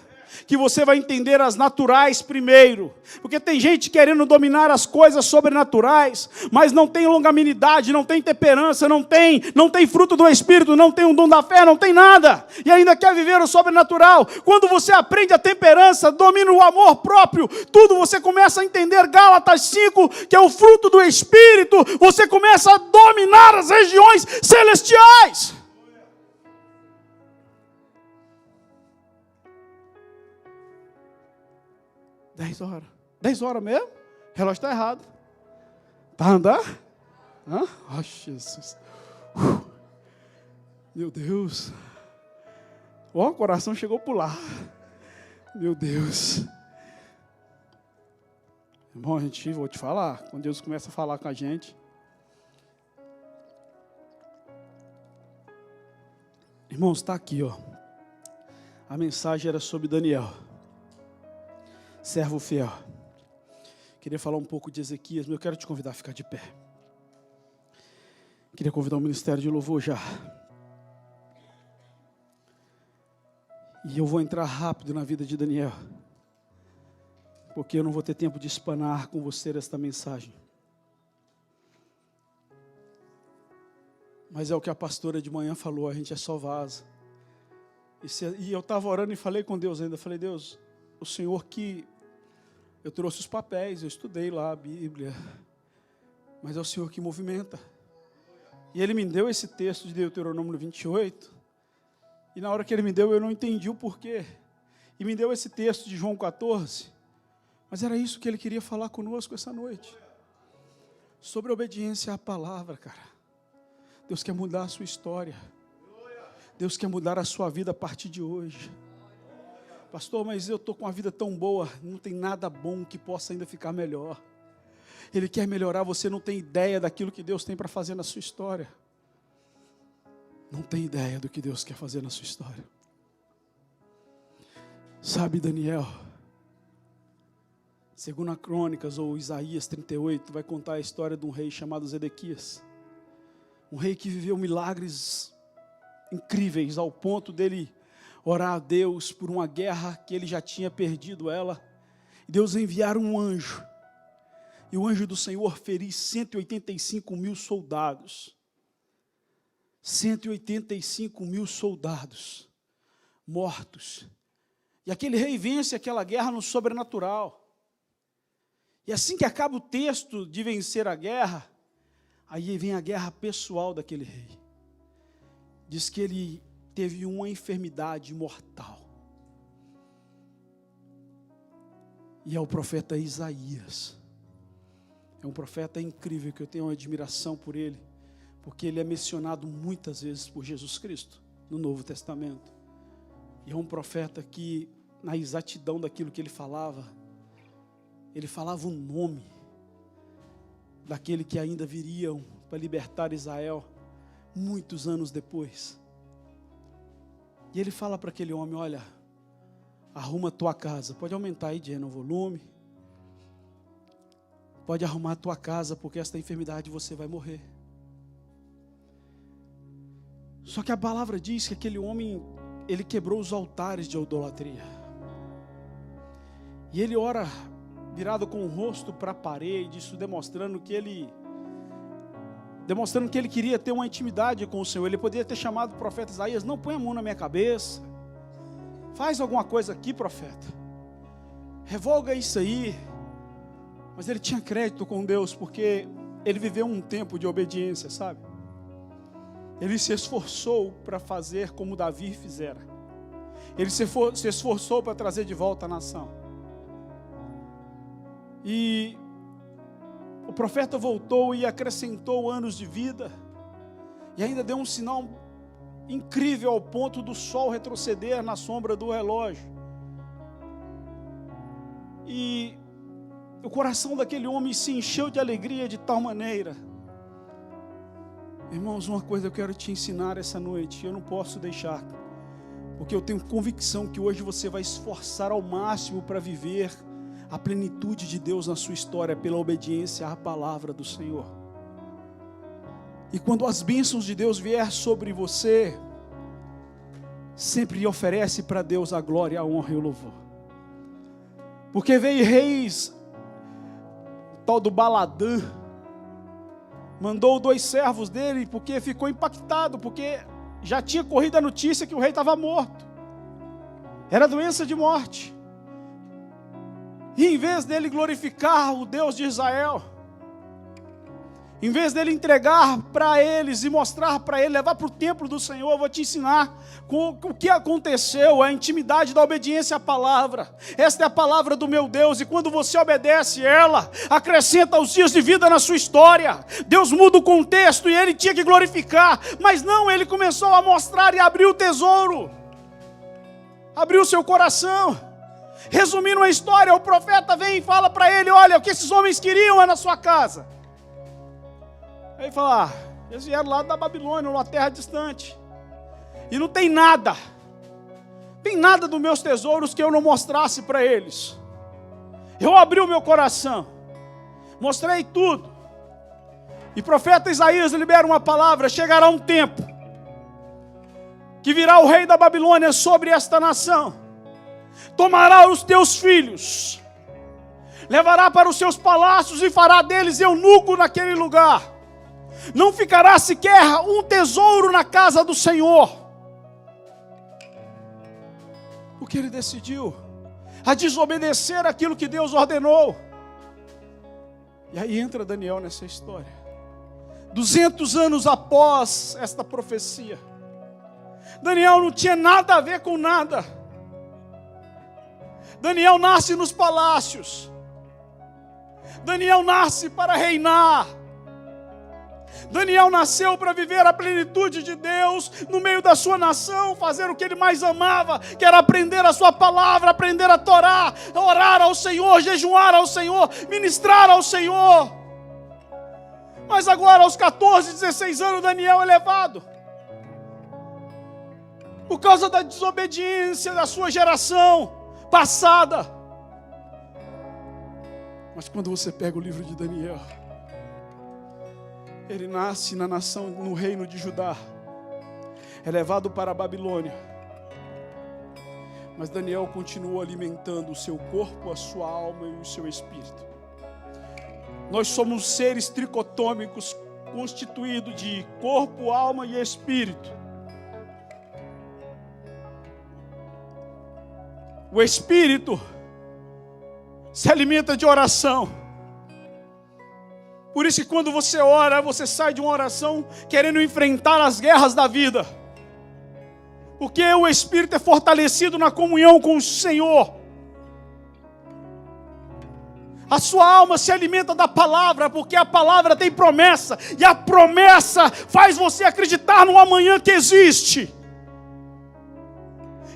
que você vai entender as naturais primeiro, porque tem gente querendo dominar as coisas sobrenaturais, mas não tem longanimidade, não tem temperança, não tem fruto do Espírito, não tem o dom da fé, não tem nada, e ainda quer viver o sobrenatural. Quando você aprende a temperança, domina o amor próprio, tudo você começa a entender. Gálatas 5, que é o fruto do Espírito, você começa a dominar as regiões celestiais. 10 horas mesmo? O relógio está errado. Está a andar? Oh, Jesus. Meu Deus. O coração chegou a pular. Meu Deus. Irmão, vou te falar. Quando Deus começa a falar com a gente. Irmãos, está aqui, ó. A mensagem era sobre Daniel, servo fiel. Queria falar um pouco de Ezequias, mas eu quero te convidar a ficar de pé. Queria convidar o ministério de louvor já. E eu vou entrar rápido na vida de Daniel, porque eu não vou ter tempo de espanar com você esta mensagem. Mas é o que a pastora de manhã falou, a gente é só vaso. E eu estava orando e falei com Deus ainda, falei: Deus, o Senhor que... Eu trouxe os papéis, eu estudei lá a Bíblia, mas é o Senhor que movimenta. E Ele me deu esse texto de Deuteronômio 28, e na hora que Ele me deu, eu não entendi o porquê. E me deu esse texto de João 14, mas era isso que Ele queria falar conosco essa noite. sobre a obediência à palavra, cara. Deus quer mudar a sua história. Deus quer mudar a sua vida a partir de hoje. Pastor, mas eu estou com uma vida tão boa, não tem nada bom que possa ainda ficar melhor. Ele quer melhorar, você não tem ideia daquilo que Deus tem para fazer na sua história. Não tem ideia do que Deus quer fazer na sua história. Sabe, Daniel, segundo Crônicas ou Isaías 38, vai contar a história de um rei chamado Zedequias. Um rei que viveu milagres incríveis ao ponto dele orar a Deus por uma guerra que ele já tinha perdido ela. Deus enviar um anjo. E o anjo do Senhor feriu 185 mil soldados. 185 mil soldados mortos. E aquele rei vence aquela guerra no sobrenatural. E assim que acaba o texto de vencer a guerra, aí vem a guerra pessoal daquele rei. Diz que ele teve uma enfermidade mortal. E é o profeta Isaías. É um profeta incrível, que eu tenho uma admiração por ele, porque ele é mencionado muitas vezes por Jesus Cristo, no Novo Testamento. E é um profeta que, na exatidão daquilo que ele falava o nome daquele que ainda viriam para libertar Israel, muitos anos depois. E ele fala para aquele homem, olha, arruma a tua casa. Pode aumentar aí, Jenna, o volume. Pode arrumar a tua casa, porque esta enfermidade você vai morrer. Só que a palavra diz que aquele homem, ele quebrou os altares de idolatria. E ele ora virado com o rosto para a parede, isso demonstrando que ele queria ter uma intimidade com o Senhor. Ele poderia ter chamado o profeta Isaías, não, põe a mão na minha cabeça, faz alguma coisa aqui, profeta, revoga isso aí. Mas ele tinha crédito com Deus, porque ele viveu um tempo de obediência, sabe? Ele se esforçou para fazer como Davi fizera. Ele se esforçou para trazer de volta a nação. E o profeta voltou e acrescentou anos de vida. E ainda deu um sinal incrível ao ponto do sol retroceder na sombra do relógio. E o coração daquele homem se encheu de alegria de tal maneira. Irmãos, uma coisa eu quero te ensinar essa noite, eu não posso deixar, porque eu tenho convicção que hoje você vai esforçar ao máximo para viver a plenitude de Deus na sua história, pela obediência à palavra do Senhor. E quando as bênçãos de Deus vier sobre você, sempre oferece para Deus a glória, a honra e o louvor. Porque veio reis, tal do Baladã, mandou 2 servos dele, porque ficou impactado, porque já tinha corrido a notícia que o rei estava morto. Era doença de morte. E em vez dele glorificar o Deus de Israel, em vez dele entregar para eles e mostrar para ele, levar para o templo do Senhor, eu vou te ensinar o que aconteceu, a intimidade da obediência à palavra. Esta é a palavra do meu Deus, e quando você obedece ela, acrescenta os dias de vida na sua história. Deus muda o contexto e ele tinha que glorificar, mas não, ele começou a mostrar e abrir o tesouro, abriu o seu coração. Resumindo a história, o profeta vem e fala para ele, olha, o que esses homens queriam é na sua casa. Aí ele fala, eles vieram lá da Babilônia, uma terra distante, e não tem nada dos meus tesouros que eu não mostrasse para eles. Eu abri o meu coração, mostrei tudo. E o profeta Isaías libera uma palavra, chegará um tempo que virá o rei da Babilônia sobre esta nação, tomará os teus filhos, levará para os seus palácios e fará deles eunuco naquele lugar. Não ficará sequer um tesouro na casa do Senhor. Porque ele decidiu a desobedecer aquilo que Deus ordenou. E aí entra Daniel nessa história. 200 anos após esta profecia, Daniel não tinha nada a ver com nada. Daniel nasce nos palácios. Daniel nasce para reinar. Daniel nasceu para viver a plenitude de Deus no meio da sua nação, fazer o que ele mais amava, que era aprender a sua palavra, aprender a Torá, orar ao Senhor, jejuar ao Senhor, ministrar ao Senhor. Mas agora, aos 14, 16 anos, Daniel é levado. Por causa da desobediência da sua geração passada. Mas quando você pega o livro de Daniel, ele nasce na nação, no reino de Judá, é levado para a Babilônia, mas Daniel continuou alimentando o seu corpo, a sua alma e o seu espírito. Nós somos seres tricotômicos, constituídos de corpo, alma e espírito. O espírito se alimenta de oração. Por isso que quando você ora, você sai de uma oração querendo enfrentar as guerras da vida. Porque o espírito é fortalecido na comunhão com o Senhor. A sua alma se alimenta da palavra, porque a palavra tem promessa. E a promessa faz você acreditar no amanhã que existe.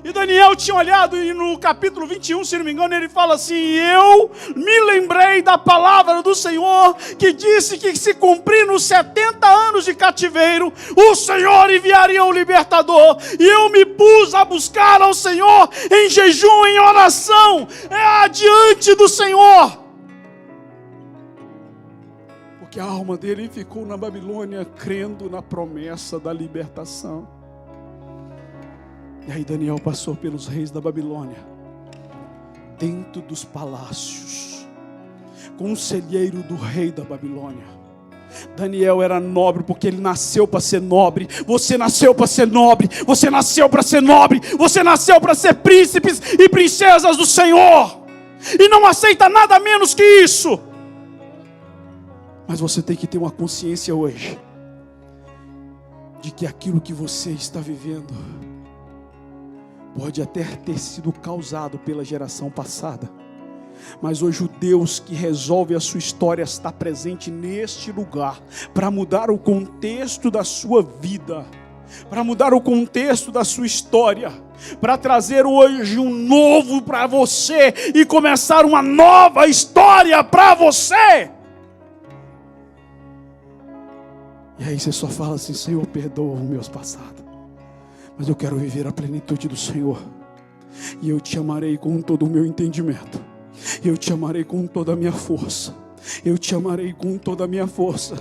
E Daniel tinha olhado, e no capítulo 21, se não me engano, ele fala assim: eu me lembrei da palavra do Senhor, que disse que se cumprir nos 70 anos de cativeiro, o Senhor enviaria um libertador. E eu me pus a buscar ao Senhor em jejum, em oração, adiante do Senhor. Porque a alma dele ficou na Babilônia, crendo na promessa da libertação. E aí Daniel passou pelos reis da Babilônia, dentro dos palácios, conselheiro do rei da Babilônia. Daniel era nobre porque ele nasceu para ser nobre. Você nasceu para ser nobre. Você nasceu para ser nobre. Você nasceu para ser príncipes e princesas do Senhor. E não aceita nada menos que isso. Mas você tem que ter uma consciência hoje de que aquilo que você está vivendo pode até ter sido causado pela geração passada, mas hoje o Deus que resolve a sua história está presente neste lugar para mudar o contexto da sua vida, para mudar o contexto da sua história, para trazer hoje um novo para você e começar uma nova história para você. E aí você só fala assim: Senhor, perdoa os meus passados, mas eu quero viver a plenitude do Senhor. E eu te amarei com todo o meu entendimento. Eu te amarei com toda a minha força. Eu te amarei com toda a minha força.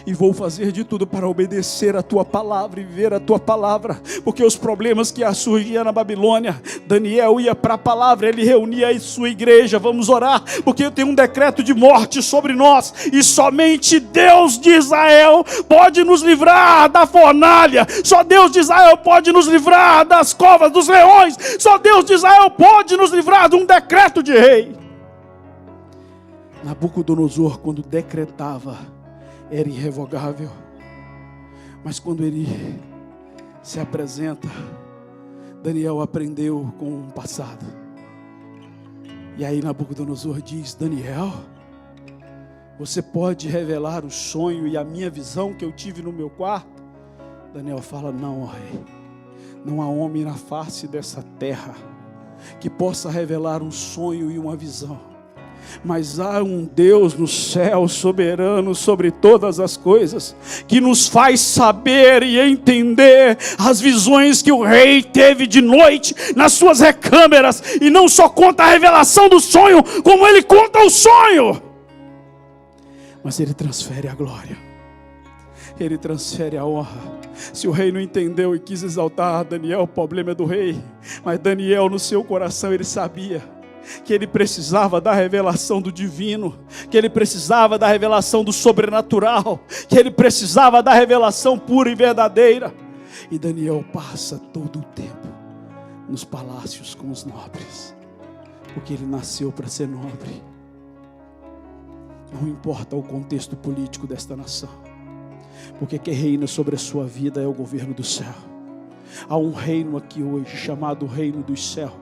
E vou fazer de tudo para obedecer a tua palavra e viver a tua palavra. Porque os problemas que surgiam na Babilônia, Daniel ia para a palavra, ele reunia a sua igreja. Vamos orar, porque tem um decreto de morte sobre nós. E somente Deus de Israel pode nos livrar da fornalha. Só Deus de Israel pode nos livrar das covas dos leões. Só Deus de Israel pode nos livrar de um decreto de rei. Nabucodonosor, quando decretava, era irrevogável. Mas quando ele se apresenta, Daniel aprendeu com o passado. E aí Nabucodonosor diz: Daniel, você pode revelar o sonho e a minha visão que eu tive no meu quarto? Daniel fala: não, rei, não há homem na face dessa terra que possa revelar um sonho e uma visão. Mas há um Deus no céu, soberano sobre todas as coisas, que nos faz saber e entender as visões que o rei teve de noite nas suas recâmeras. E não só conta a revelação do sonho, como ele conta o sonho. Mas ele transfere a glória, ele transfere a honra. Se o rei não entendeu e quis exaltar Daniel, o problema é do rei. Mas Daniel, no seu coração, ele sabia que ele precisava da revelação do divino, que ele precisava da revelação do sobrenatural, que ele precisava da revelação pura e verdadeira. E Daniel passa todo o tempo nos palácios com os nobres, porque ele nasceu para ser nobre. Não importa o contexto político desta nação, porque quem reina sobre a sua vida é o governo do céu. Há um reino aqui hoje chamado Reino dos Céus,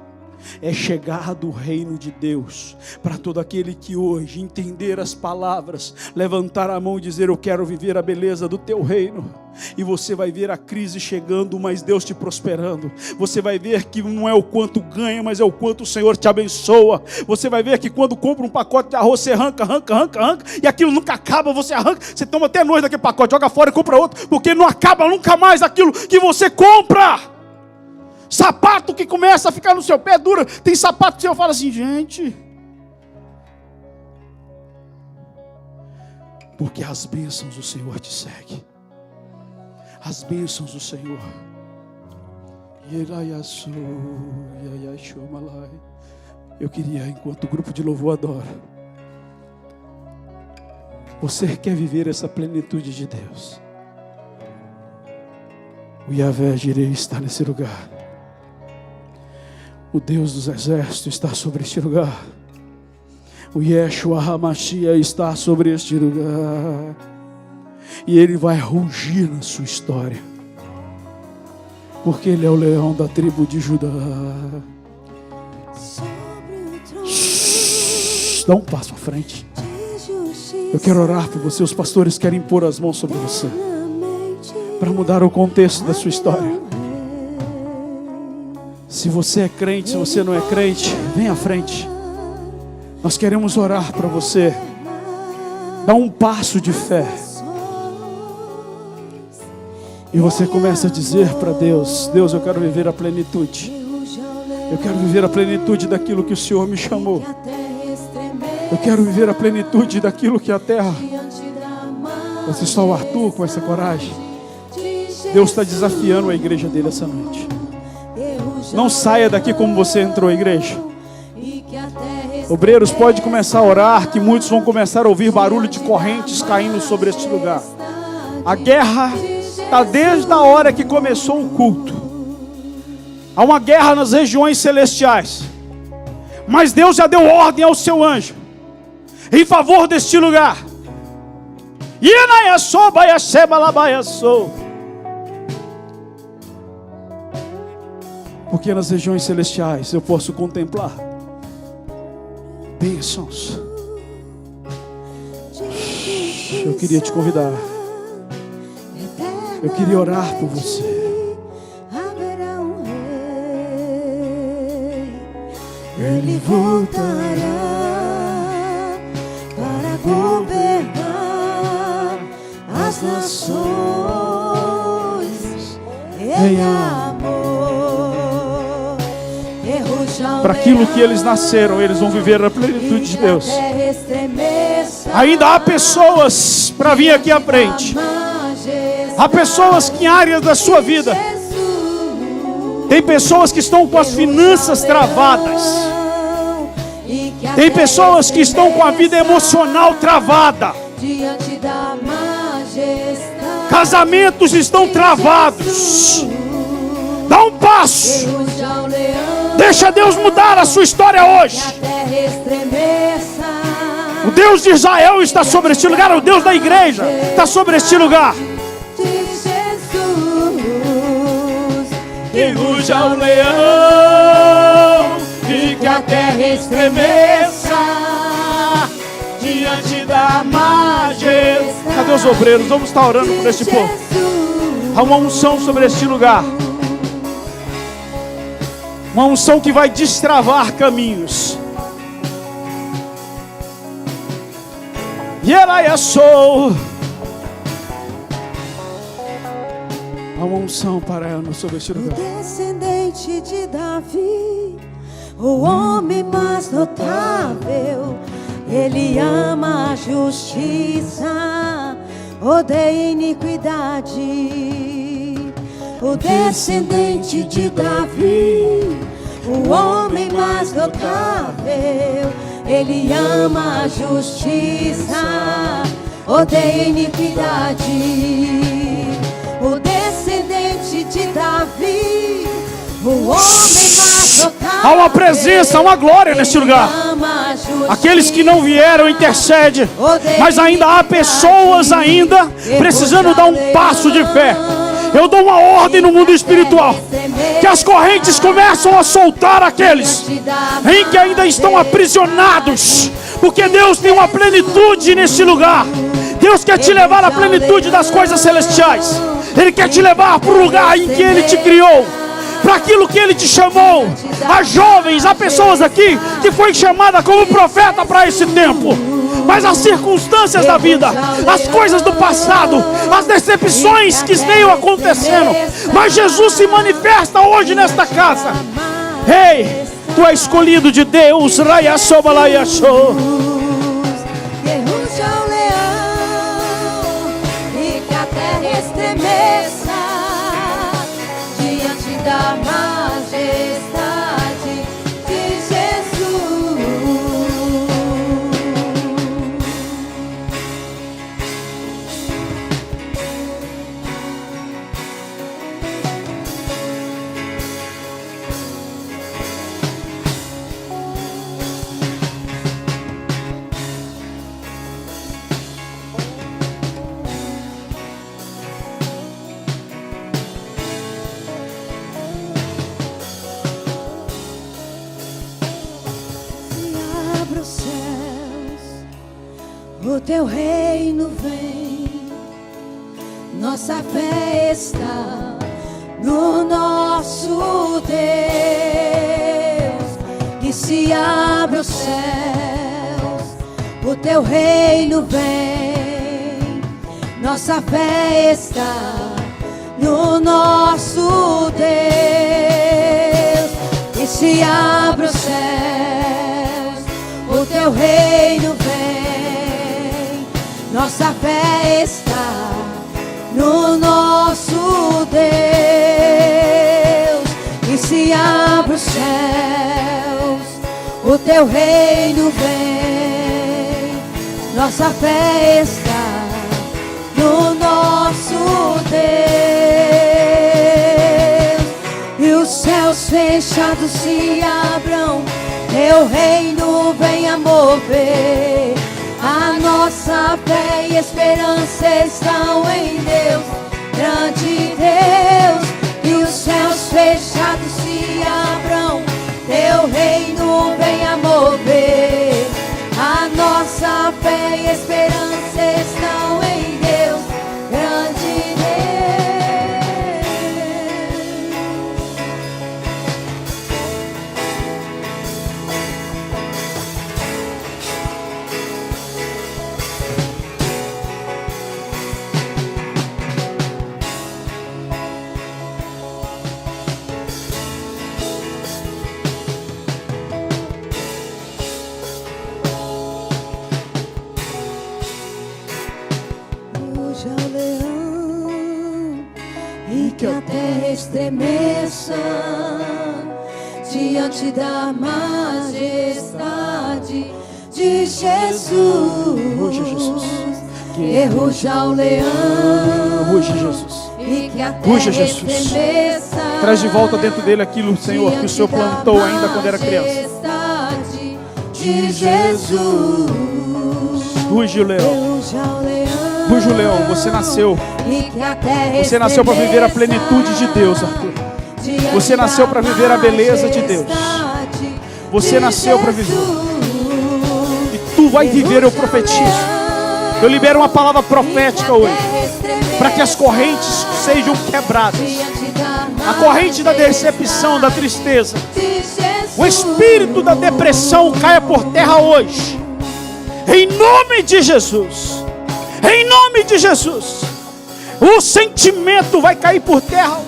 É chegado o reino de Deus para todo aquele que hoje entender as palavras, levantar a mão e dizer: eu quero viver a beleza do teu reino. E você vai ver a crise chegando, mas Deus te prosperando. Você vai ver que não é o quanto ganha, mas é o quanto o Senhor te abençoa. Você vai ver que quando compra um pacote de arroz, você arranca, e aquilo nunca acaba. Você arranca, você toma até nojo daquele pacote, joga fora e compra outro, porque não acaba nunca mais aquilo que você compra. Sapato que começa a ficar no seu pé dura. Tem sapato que você fala assim: gente, porque as bênçãos do Senhor te seguem. As bênçãos do Senhor. Eu queria, enquanto o grupo de louvor adora, você quer viver essa plenitude de Deus, o Yahvé Jireh está nesse lugar. O Deus dos exércitos está sobre este lugar. O Yeshua HaMashiach está sobre este lugar. E Ele vai rugir na sua história, porque Ele é o leão da tribo de Judá. Dá um passo à frente. Eu quero orar por você. Os pastores querem pôr as mãos sobre você para mudar o contexto da sua história. Se você é crente, se você não é crente, vem à frente. Nós queremos orar para você. Dá um passo de fé. E você começa a dizer para Deus: Deus, eu quero viver a plenitude. Eu quero viver a plenitude daquilo que o Senhor me chamou. Eu quero viver a plenitude daquilo que a terra. Você só o Arthur com essa coragem. Deus está desafiando a igreja dele essa noite. Não saia daqui como você entrou, igreja. Obreiros, pode começar a orar, que muitos vão começar a ouvir barulho de correntes caindo sobre este lugar. A guerra está desde a hora que começou o culto. Há uma guerra nas regiões celestiais. Mas Deus já deu ordem ao seu anjo em favor deste lugar. Porque nas regiões celestiais eu posso contemplar bênçãos. Eu queria te convidar. Eu queria orar por você. Ele voltará para governar as nações em amor. Para aquilo que eles nasceram, eles vão viver a plenitude de Deus. Ainda há pessoas para vir aqui à frente. Há pessoas que em áreas da sua vida. Tem pessoas que estão com as finanças travadas. Tem pessoas que estão com a vida emocional travada. Casamentos estão travados. Dá um passo. Deixa Deus mudar a sua história hoje. O Deus de Israel está sobre este lugar. O Deus da igreja está sobre este lugar. Que ruja o leão e que a terra estremeça diante da majestade. Cadê os obreiros? Vamos estar orando por este povo. Há uma unção sobre este lugar. Uma unção que vai destravar caminhos. E ela é sou. Há uma unção para ela sobre este lugar. O descendente de Davi, o homem mais notável, ele ama a justiça, odeia iniquidade. O descendente de Davi, o homem mais notável, ele ama a justiça, odeia iniquidade. O descendente de Davi, o homem mais notável. Há uma presença, uma glória neste lugar. Aqueles que não vieram intercedem, mas ainda há pessoas ainda precisando dar um passo de fé. Eu dou uma ordem no mundo espiritual, que as correntes começam a soltar aqueles em que ainda estão aprisionados, porque Deus tem uma plenitude neste lugar. Deus quer te levar à plenitude das coisas celestiais. Ele quer te levar para o lugar em que Ele te criou, para aquilo que Ele te chamou. Há jovens, há pessoas aqui que foi chamada como profeta para esse tempo, mas as circunstâncias da vida, as coisas do passado, as decepções que venham acontecendo, mas Jesus se manifesta hoje nesta casa. Ei, tu és escolhido de Deus. Raia soba lá e achou. Ruja o leão e que a terra estremeça diante da majestade de Jesus. O teu reino vem, nossa fé está no nosso Deus. E se abre os céus, o teu reino vem, nossa fé está no nosso Deus. E se abre os céus, o teu reino vem, nossa fé está no nosso Deus. E se abre os céus, o teu reino vem, nossa fé está no nosso Deus. E os céus fechados se abram, teu reino venha mover. A nossa fé e esperança estão em Deus, grande Deus. E os céus fechados se abram, teu reino venha mover. A nossa fé e esperança estão em Deus, grande que a terra estremeça diante da majestade de Jesus. Ruja, Jesus. Que ruja o leão. Ruja, Jesus. E que a terra Ruja, Jesus. estremeça. Traz de volta dentro dele aquilo, Senhor, que o Senhor plantou ainda quando era criança. De Jesus. Ruja o leão. Ruja o leão. Ruja o leão. Você nasceu. Você nasceu para viver a plenitude de Deus, Arthur. Você nasceu para viver a beleza de Deus. Você nasceu para viver. E tu vai viver, eu profetizo. Eu libero uma palavra profética hoje, para que as correntes sejam quebradas. A corrente da decepção, da tristeza, o espírito da depressão caia por terra hoje. Em nome de Jesus. Em nome de Jesus. O sentimento vai cair por terra hoje.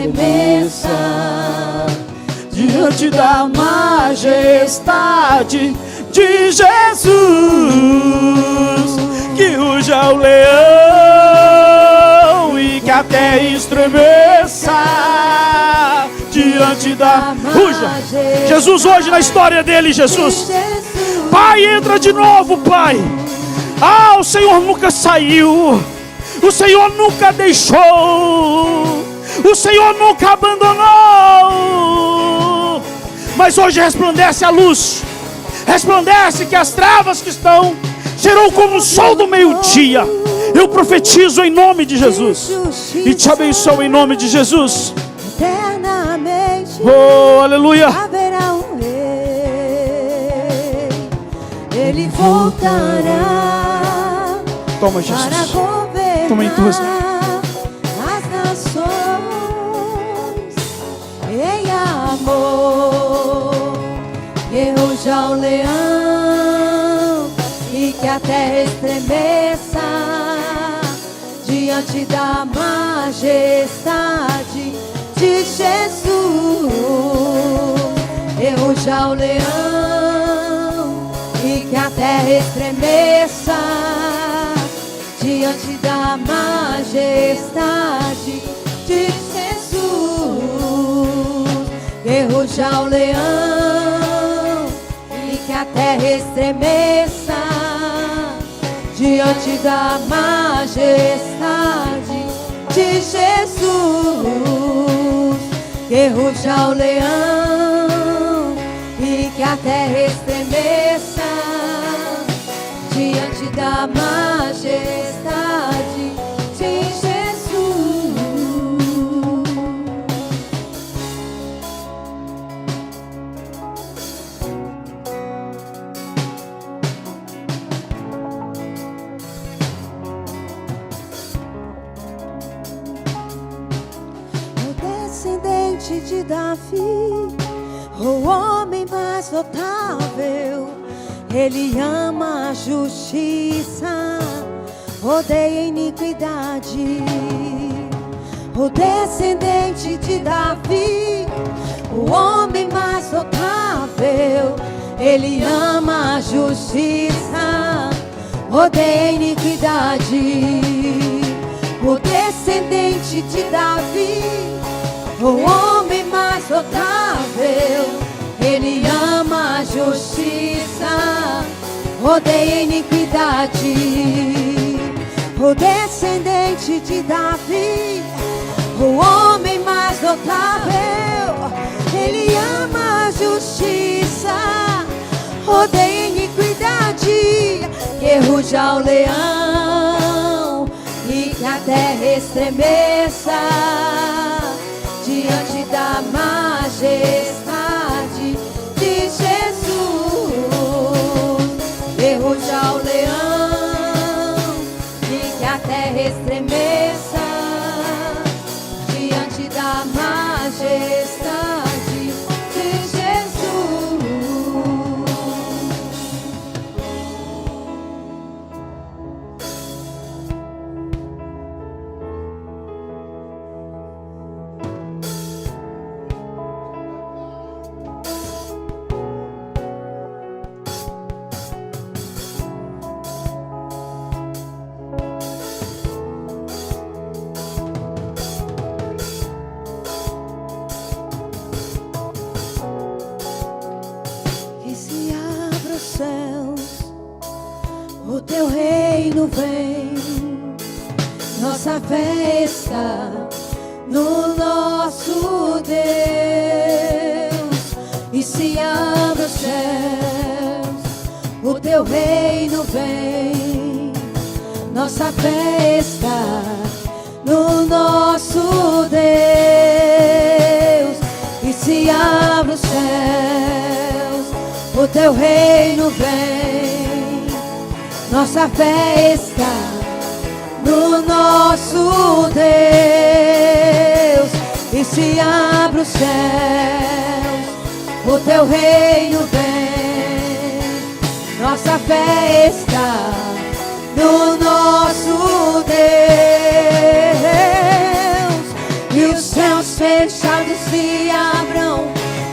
estremeça diante da majestade de Jesus. Que ruja o leão e que a terra estremeça diante da... Ruja! Jesus hoje na história dele, Jesus. Pai, entra de novo, Pai. Ah, o Senhor nunca saiu. O Senhor nunca deixou. O Senhor nunca abandonou. Mas hoje resplandece a luz. Resplandece que as trevas que estão serão como o sol do meio-dia. Eu profetizo em nome de Jesus e te abençoo em nome de Jesus. Eternamente Oh, aleluia. haverá um rei. Ele voltará Toma, para Jesus. governar Toma em tuas as nações em amor. Que ruja o leão e que a terra estremeça diante da majestade de Jesus. Que ruja o leão e que a terra estremeça diante da majestade de Jesus. Que ruja o leão e que a terra estremeça diante da majestade de Jesus. Que ruja o leão e que a terra estremeça diante da majestade de Jesus. O descendente de Davi, o homem mais notável, ele ama a justiça, odeia a iniquidade. O descendente de Davi, o homem mais notável, ele ama a justiça, odeia a iniquidade. O descendente de Davi, o homem mais notável, ele ama a justiça, odeia a iniquidade. O descendente de Davi, o homem mais notável, ele ama a justiça, odeia a iniquidade. Que ruja o leão e que a terra estremeça diante da majestade de Jesus. Que ruja o leão e que a terra estremeça diante da majestade de Jesus. Que se abra os céus, o teu reino vem, nossa fé está no nosso Deus. E se abra os céus, o teu reino vem, nossa fé está no nosso Deus. E se abre os céus, o teu reino vem, nossa fé está no nosso Deus. E se abre os céus, o teu reino vem, nossa fé está no nosso Deus. E os céus felizes se abram,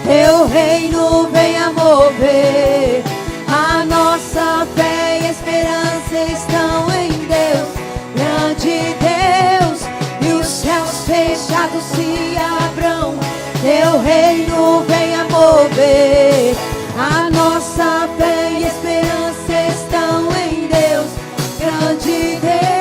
teu reino venha mover. A nossa fé e esperança estão em Deus, grande Deus. E os céus fechados se abram, teu reino venha mover. A nossa fé e esperança estão em Deus, grande Deus.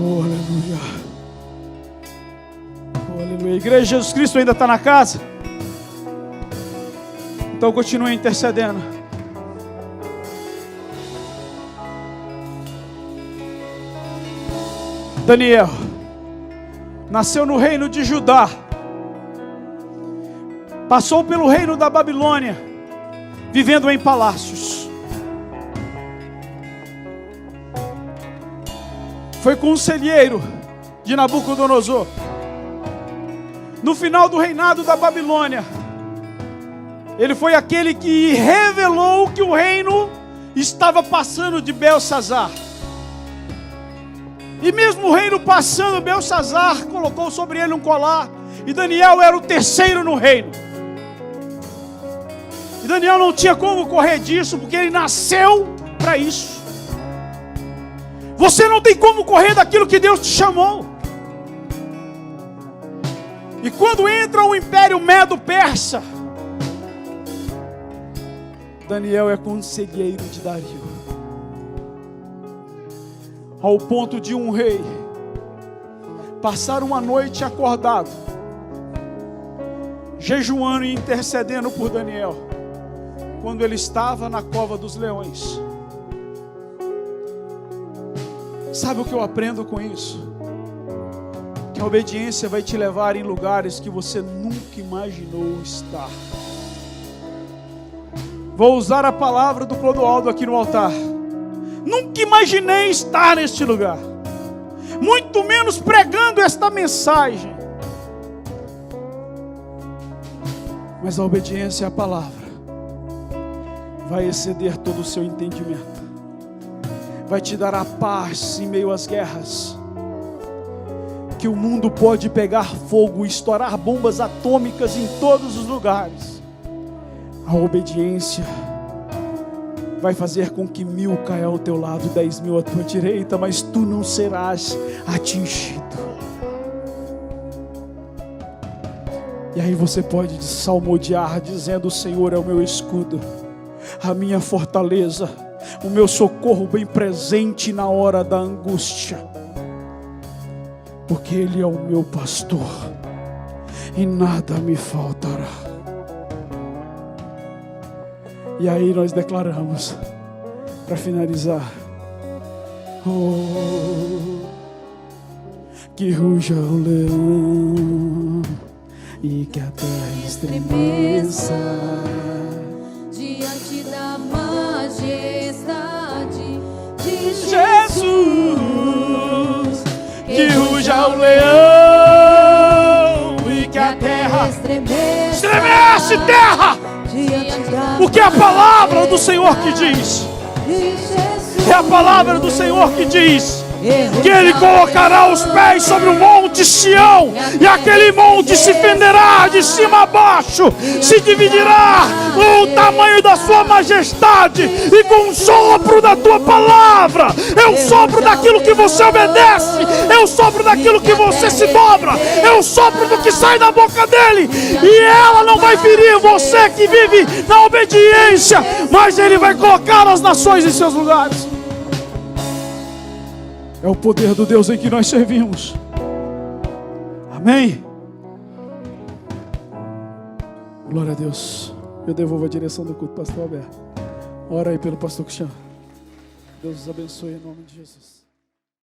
Oh, aleluia. Oh, aleluia. A igreja de Jesus Cristo ainda está na casa? Então continue intercedendo. Daniel nasceu no reino de Judá, passou pelo reino da Babilônia, vivendo em palácios. Foi conselheiro de Nabucodonosor. No final do reinado da Babilônia, ele foi aquele que revelou que o reino estava passando de Belsazar. E mesmo o reino passando, Belsazar colocou sobre ele um colar E Daniel era o terceiro no reino. E Daniel não tinha como correr disso, porque ele nasceu para isso. Você não tem como correr daquilo que Deus te chamou. E quando entra o Império Medo-Persa, Daniel é conselheiro de Dario. Ao ponto de um rei passar uma noite acordado, jejuando e intercedendo por Daniel, quando ele estava na cova dos leões. Sabe o que eu aprendo com isso? Que a obediência vai te levar em lugares que você nunca imaginou estar. Vou usar a palavra do Clodoaldo aqui no altar. Nunca imaginei estar neste lugar, muito menos pregando esta mensagem. Mas a obediência à palavra vai exceder todo o seu entendimento, vai te dar a paz em meio às guerras. Que o mundo pode pegar fogo e estourar bombas atômicas em todos os lugares. A obediência vai fazer com que 1000 caia ao teu lado, 10.000 à tua direita, mas tu não serás atingido. E aí você pode salmodiar dizendo: o Senhor é o meu escudo, a minha fortaleza, o meu socorro bem presente na hora da angústia. Porque Ele é o meu pastor e nada me faltará. E aí nós declaramos, para finalizar: oh, que ruja o leão e que a terra estremeça diante da majestade de Jesus. Que ruja o leão e que a terra estremece, terra! Porque é a palavra do Senhor que diz. É a palavra do Senhor que diz que Ele colocará os pés sobre o monte Sião, e aquele monte se fenderá de cima a baixo, se dividirá com o tamanho da sua majestade, e com o sopro da tua palavra, é o sopro daquilo que você obedece, é o sopro daquilo que você se dobra, é o sopro do que sai da boca dele, e ela não vai ferir você que vive na obediência, mas Ele vai colocar as nações em seus lugares. É o poder do Deus em que nós servimos. Amém? Glória a Deus. Eu devolvo a direção do culto, pastor Alberto. Ora aí pelo pastor Cristiano. Deus os abençoe em nome de Jesus.